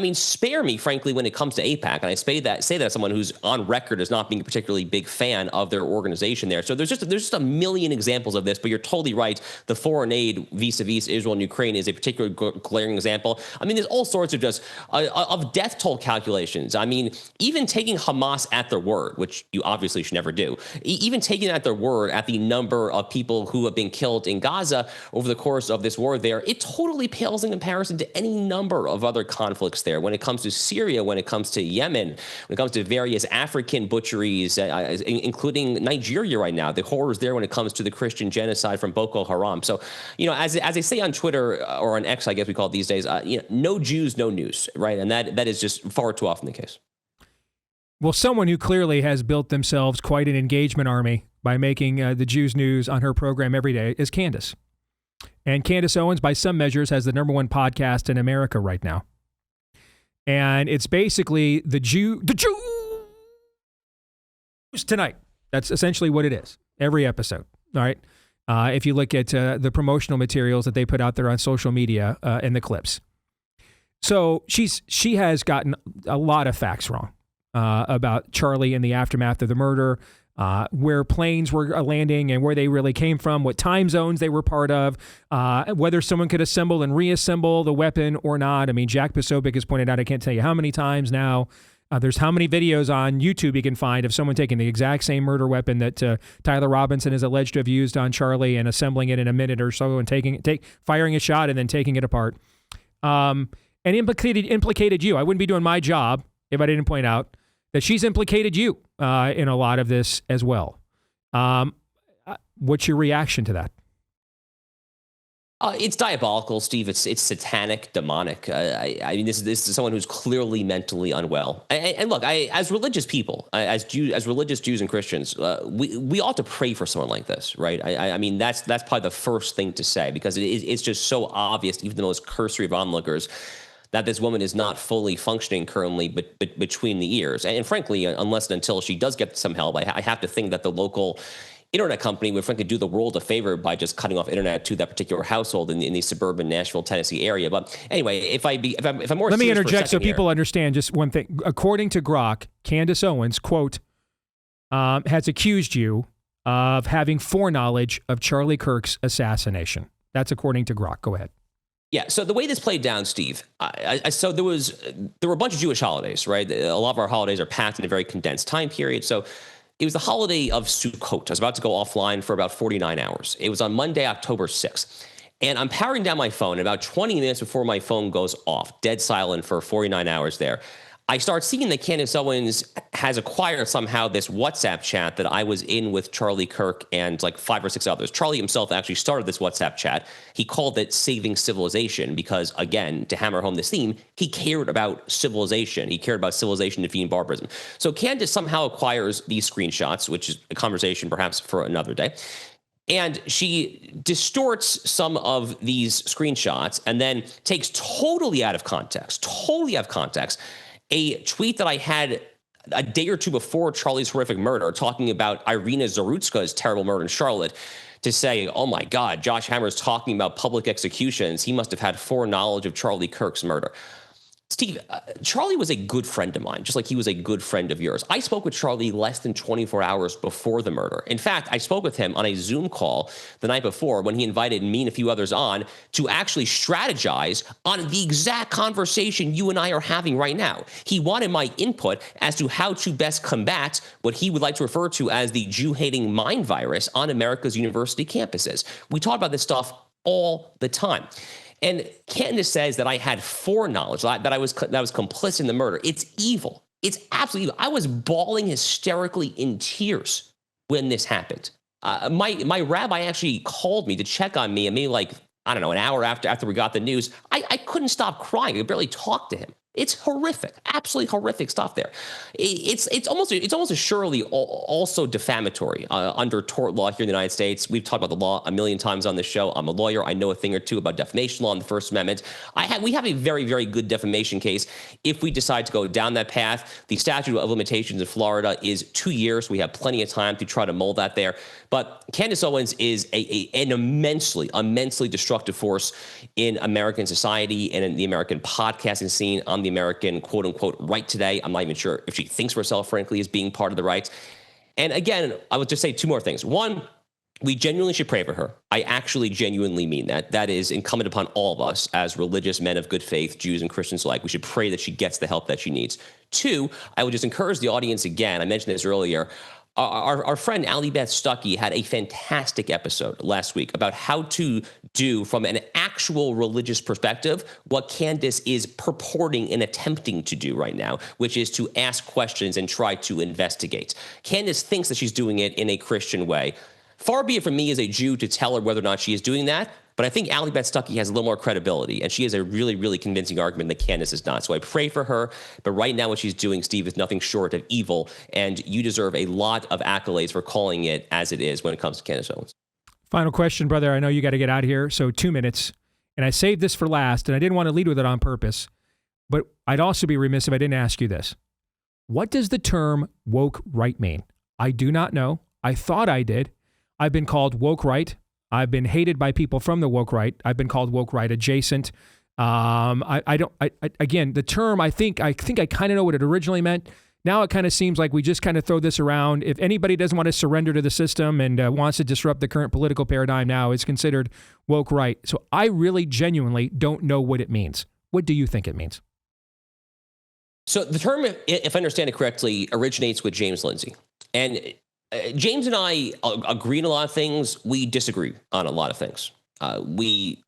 mean, spare me, frankly, when it comes to AIPAC. And I say that as someone who's on record as not being a particularly big fan of their organization there. So there's just a million examples of this, but you're totally right. The foreign aid vis-a-vis Israel and Ukraine is a particular glaring example. I mean, there's all sorts of just of death toll calculations. I mean, even taking Hamas at their word, which you obviously should never do, even taking at their word at the number of people who have been killed in Gaza over the course of this war there, it totally pales in comparison to any number of other conflicts there. When it comes to Syria, when it comes to Yemen, when it comes to various African butcheries, including Nigeria right now, the horrors there when it comes to the Christian genocide from Boko Haram. So, as they say on Twitter or on X, I guess we call it these days, no Jews, no news, right? And that is just far too often the case. Well, someone who clearly has built themselves quite an engagement army by making the Jews news on her program every day is Candace. And Candace Owens, by some measures, has the #1 podcast in America right now. And it's basically the Jews tonight. That's essentially what it is. Every episode. All right. If you look at the promotional materials that they put out there on social media and the clips. So she has gotten a lot of facts wrong about Charlie and the aftermath of the murder, where planes were landing and where they really came from, what time zones they were part of, whether someone could assemble and reassemble the weapon or not. I mean, Jack Posobiec has pointed out, I can't tell you how many times now, there's how many videos on YouTube you can find of someone taking the exact same murder weapon that Tyler Robinson is alleged to have used on Charlie and assembling it in a minute or so and firing a shot and then taking it apart. And implicated you. I wouldn't be doing my job if I didn't point out that she's implicated you in a lot of this as well. What's your reaction to that? It's diabolical, Steve. It's satanic, demonic. I mean, this is someone who's clearly mentally unwell. And look, as religious people, as religious Jews and Christians, we ought to pray for someone like this, right? I mean, that's probably the first thing to say, because it's just so obvious, even the most cursory of onlookers, that this woman is not fully functioning currently, but between the ears. And frankly, unless and until she does get some help, I have to think that the local internet company would frankly do the world a favor by just cutting off internet to that particular household in the suburban Nashville, Tennessee area. But anyway, if I'm more, let me interject so people understand just one thing. According to Grok, Candace Owens, quote, has accused you of having foreknowledge of Charlie Kirk's assassination. That's according to Grok. Go ahead. Yeah. So the way this played down, Steve, so there were a bunch of Jewish holidays, right? A lot of our holidays are packed in a very condensed time period. So it was the holiday of Sukkot. I was about to go offline for about 49 hours. It was on Monday, October 6th. And I'm powering down my phone. About 20 minutes before my phone goes off, dead silent for 49 hours there, I start seeing that Candace Owens has acquired somehow this WhatsApp chat that I was in with Charlie Kirk and like 5 or 6 others. Charlie himself actually started this WhatsApp chat. He called it Saving Civilization because, again, to hammer home this theme, he cared about civilization. He cared about civilization defeating barbarism. So Candace somehow acquires these screenshots, which is a conversation perhaps for another day. And she distorts some of these screenshots and then takes totally out of context, a tweet that I had a day or two before Charlie's horrific murder, talking about Irina Zarutska's terrible murder in Charlotte, to say, oh my God, Josh Hammer's talking about public executions. He must have had foreknowledge of Charlie Kirk's murder. Steve, Charlie was a good friend of mine, just like he was a good friend of yours. I spoke with Charlie less than 24 hours before the murder. In fact, I spoke with him on a Zoom call the night before when he invited me and a few others on to actually strategize on the exact conversation you and I are having right now. He wanted my input as to how to best combat what he would like to refer to as the Jew-hating mind virus on America's university campuses. We talk about this stuff all the time. And Candace says that I had foreknowledge, that I was complicit in the murder. It's evil. It's absolutely evil. I was bawling hysterically in tears when this happened. My rabbi actually called me to check on me, and maybe like, I don't know, an hour after we got the news. I couldn't stop crying. I could barely talk to him. It's horrific, absolutely horrific stuff there. It's almost assuredly also defamatory under tort law here in the United States. We've talked about the law a million times on this show. I'm a lawyer. I know a thing or two about defamation law and the First Amendment. We have a very, very good defamation case if we decide to go down that path. The statute of limitations in Florida is 2 years. We have plenty of time to try to mold that there. But Candace Owens is an immensely destructive force in American society and in the American podcasting scene, on the American quote-unquote right today. I'm not even sure if she thinks of herself, frankly, as being part of the right. And again, I would just say 2 more things. One, we genuinely should pray for her. I actually genuinely mean that. That is incumbent upon all of us as religious men of good faith, Jews and Christians alike. We should pray that she gets the help that she needs. 2, I would just encourage the audience again. I mentioned this earlier. Our friend Allie Beth Stuckey had a fantastic episode last week about how to do, from an actual religious perspective, what Candace is purporting and attempting to do right now, which is to ask questions and try to investigate. Candace thinks that she's doing it in a Christian way. Far be it from me as a Jew to tell her whether or not she is doing that, but I think Allie Beth Stuckey has a little more credibility, and she has a really, really convincing argument that Candace is not. So I pray for her, but right now what she's doing, Steve, is nothing short of evil, and you deserve a lot of accolades for calling it as it is when it comes to Candace Owens. Final question, brother. I know you got to get out of here, so 2 minutes. And I saved this for last, and I didn't want to lead with it on purpose, but I'd also be remiss if I didn't ask you this. What does the term woke right mean? I do not know. I thought I did. I've been called woke right. I've been hated by people from the woke right. I've been called woke right adjacent. Again, the term, I think I kind of know what it originally meant. Now it kind of seems like we just kind of throw this around. If anybody doesn't want to surrender to the system and wants to disrupt the current political paradigm now, it's considered woke right. So I really genuinely don't know what it means. What do you think it means? So the term, if I understand it correctly, originates with James Lindsay. And James and I agree on a lot of things. We disagree on a lot of things. We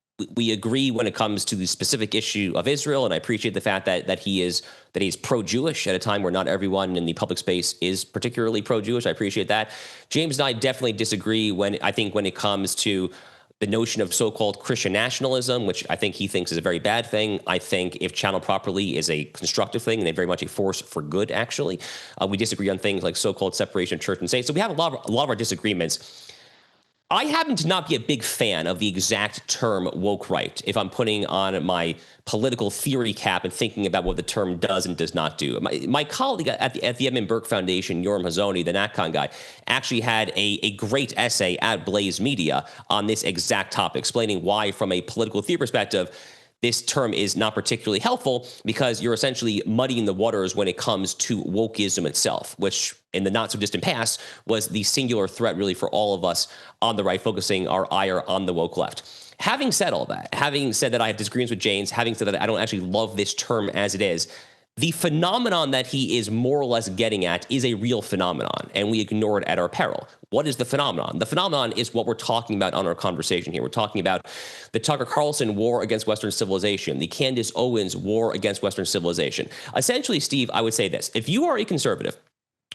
agree when it comes to the specific issue of Israel, and I appreciate the fact that he's pro-Jewish at a time where not everyone in the public space is particularly pro-Jewish. I appreciate that. James and I definitely disagree when it comes to the notion of so-called Christian nationalism, which I think he thinks is a very bad thing. I think, if channeled properly, is a constructive thing and very much a force for good, actually. We disagree on things like so-called separation of church and state. So we have a lot of our disagreements. I happen to not be a big fan of the exact term woke right, if I'm putting on my political theory cap and thinking about what the term does and does not do. My colleague at the Edmund Burke Foundation, Yoram Hazony, the NatCon guy, actually had a great essay at Blaze Media on this exact topic, explaining why, from a political theory perspective, this term is not particularly helpful because you're essentially muddying the waters when it comes to wokeism itself, which in the not so distant past was the singular threat really for all of us on the right, focusing our ire on the woke left. Having said all that, having said that I have disagreements with James, having said that I don't actually love this term as it is, the phenomenon that he is more or less getting at is a real phenomenon, and we ignore it at our peril. What is the phenomenon? The phenomenon is what we're talking about on our conversation here. We're talking about the Tucker Carlson war against Western civilization, the Candace Owens war against Western civilization. Essentially, Steve, I would say this. If you are a conservative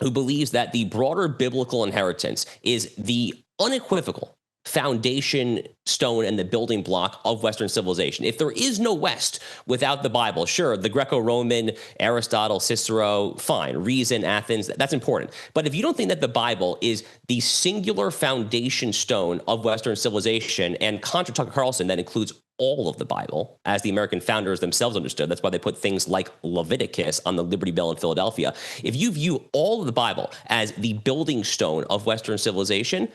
who believes that the broader biblical inheritance is the unequivocal foundation stone and the building block of Western civilization. If there is no West without the Bible, sure, the Greco-Roman, Aristotle, Cicero, fine, reason, Athens, that's important. But if you don't think that the Bible is the singular foundation stone of Western civilization, and contra Tucker Carlson, that includes all of the Bible, as the American founders themselves understood. That's why they put things like Leviticus on the Liberty Bell in Philadelphia. If you view all of the Bible as the building stone of Western civilization,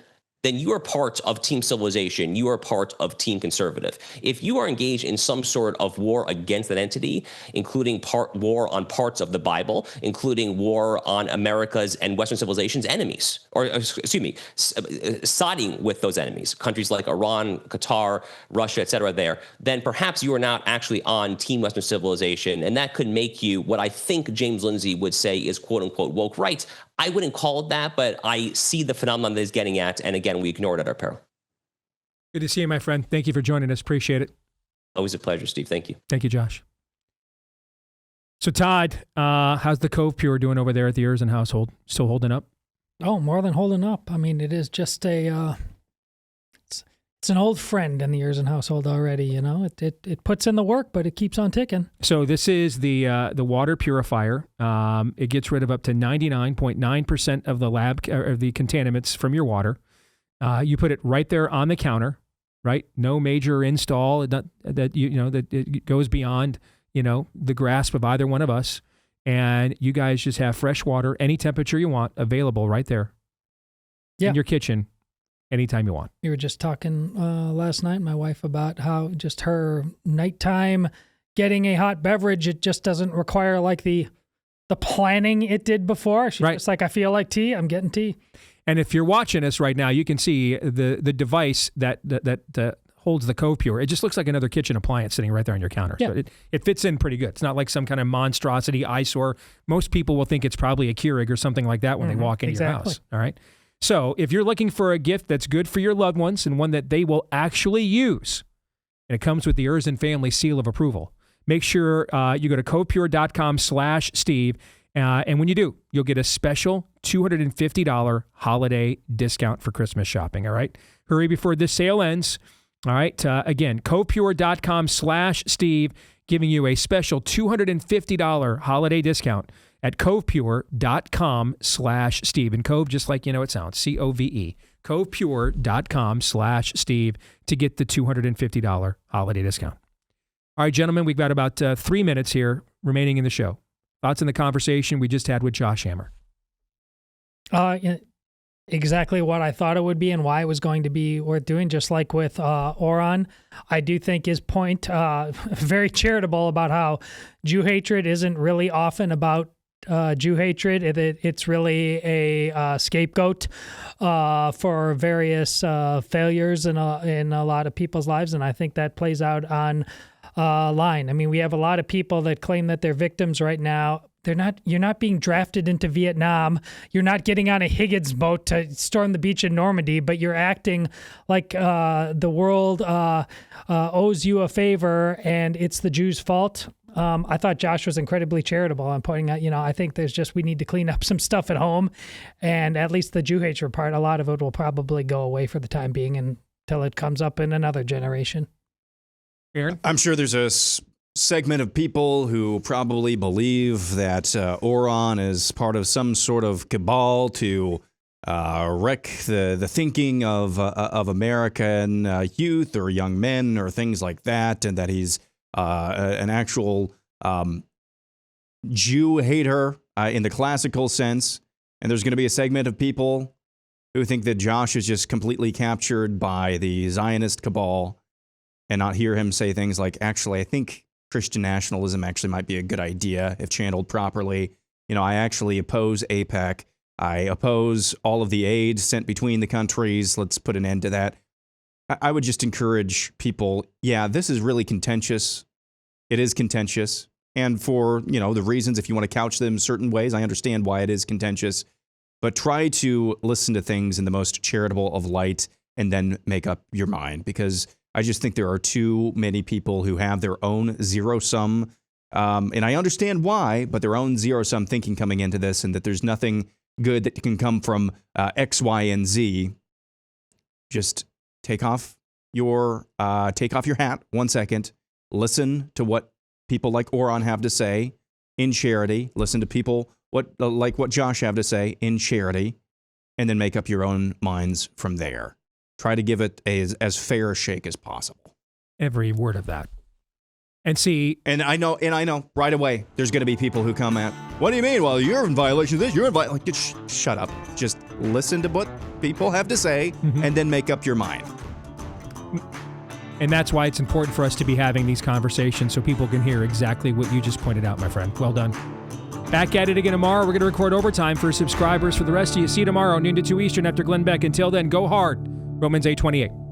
then you are part of Team Civilization. You are part of Team Conservative. If you are engaged in some sort of war against that entity, including war on parts of the Bible, including war on America's and Western civilization's enemies, or excuse me, siding with those enemies, countries like Iran, Qatar, Russia, et cetera, then perhaps you are not actually on Team Western Civilization, and that could make you what I think James Lindsay would say is quote unquote woke right. I wouldn't call it that, but I see the phenomenon that he's getting at, and again, we ignore it at our peril. Good to see you, my friend. Thank you for joining us. Appreciate it. Always a pleasure, Steve. Thank you. Thank you, Josh. So, Todd, how's the Cove Pure doing over there at the Erzin household? Still holding up? Oh, more than holding up. I mean, it is just it's an old friend in the Erzin household already. You know, it puts in the work, but it keeps on ticking. So this is the water purifier. It gets rid of up to 99.9% of the the contaminants from your water. You put it right there on the counter, right? No major install that it goes beyond the grasp of either one of us, and you guys just have fresh water, any temperature you want, available right there in your kitchen. Anytime you want. We were just talking last night, my wife, about how just her nighttime getting a hot beverage, it just doesn't require like the planning it did before. She's just like, I feel like tea, I'm getting tea. And if you're watching us right now, you can see the device that holds the Cove Pure. It just looks like another kitchen appliance sitting right there on your counter. Yeah. So it fits in pretty good. It's not like some kind of monstrosity eyesore. Most people will think it's probably a Keurig or something like that when they walk into your house. All right. So if you're looking for a gift that's good for your loved ones and one that they will actually use, and it comes with the Erzin family seal of approval, make sure you go to covepure.com/Steve. And when you do, you'll get a special $250 holiday discount for Christmas shopping. All right. Hurry before this sale ends. All right. Again, covepure.com/Steve, giving you a special $250 holiday discount at covepure.com/Steve. And Cove, just like it sounds, COVE. Covepure.com/Steve to get the $250 holiday discount. All right, gentlemen, we've got about 3 minutes here remaining in the show. Thoughts on the conversation we just had with Josh Hammer? Exactly what I thought it would be and why it was going to be worth doing, just like with Oron. I do think his point, very charitable about how Jew hatred isn't really often about Jew hatred. It's really a scapegoat for various failures in a lot of people's lives, and I think that plays out on line. I mean, we have a lot of people that claim that they're victims right now. You're not being drafted into Vietnam. You're not getting on a Higgins boat to storm the beach in Normandy, but you're acting like the world owes you a favor and it's the Jews' fault. I thought Josh was incredibly charitable on pointing out, I think we need to clean up some stuff at home, and at least the Jew hatred part, a lot of it will probably go away for the time being until it comes up in another generation. Aaron? I'm sure there's a segment of people who probably believe that Oron is part of some sort of cabal to wreck the thinking of American youth or young men or things like that, and that he's an actual Jew hater in the classical sense. And there's going to be a segment of people who think that Josh is just completely captured by the Zionist cabal. and not hear him say things like, actually, I think Christian nationalism actually might be a good idea if channeled properly. You know, I actually oppose AIPAC. I oppose all of the aid sent between the countries. Let's put an end to that. I would just encourage people, yeah, this is really contentious. It is contentious. And for, you know, the reasons, if you want to couch them certain ways, I understand why it is contentious. But try to listen to things in the most charitable of light and then make up your mind. Because I just think there are too many people who have their own zero-sum, and I understand why, but their own zero-sum thinking coming into this, and that there's nothing good that can come from X, Y, and Z. Just take off your hat 1 second. Listen to what people like Oron have to say in charity. Listen to people like what Josh have to say in charity, and then make up your own minds from there. Try to give it as fair a shake as possible. Every word of that. And see, and I know right away there's going to be people who come at, what do you mean? Well, you're in violation of this. You're in violation. Like, shut up. Just listen to what people have to say, and then make up your mind. And that's why it's important for us to be having these conversations so people can hear exactly what you just pointed out, my friend. Well done. Back at it again tomorrow. We're going to record overtime for subscribers. For the rest of you, see you tomorrow, noon to 2 Eastern after Glenn Beck. Until then, go hard. Romans 8:28.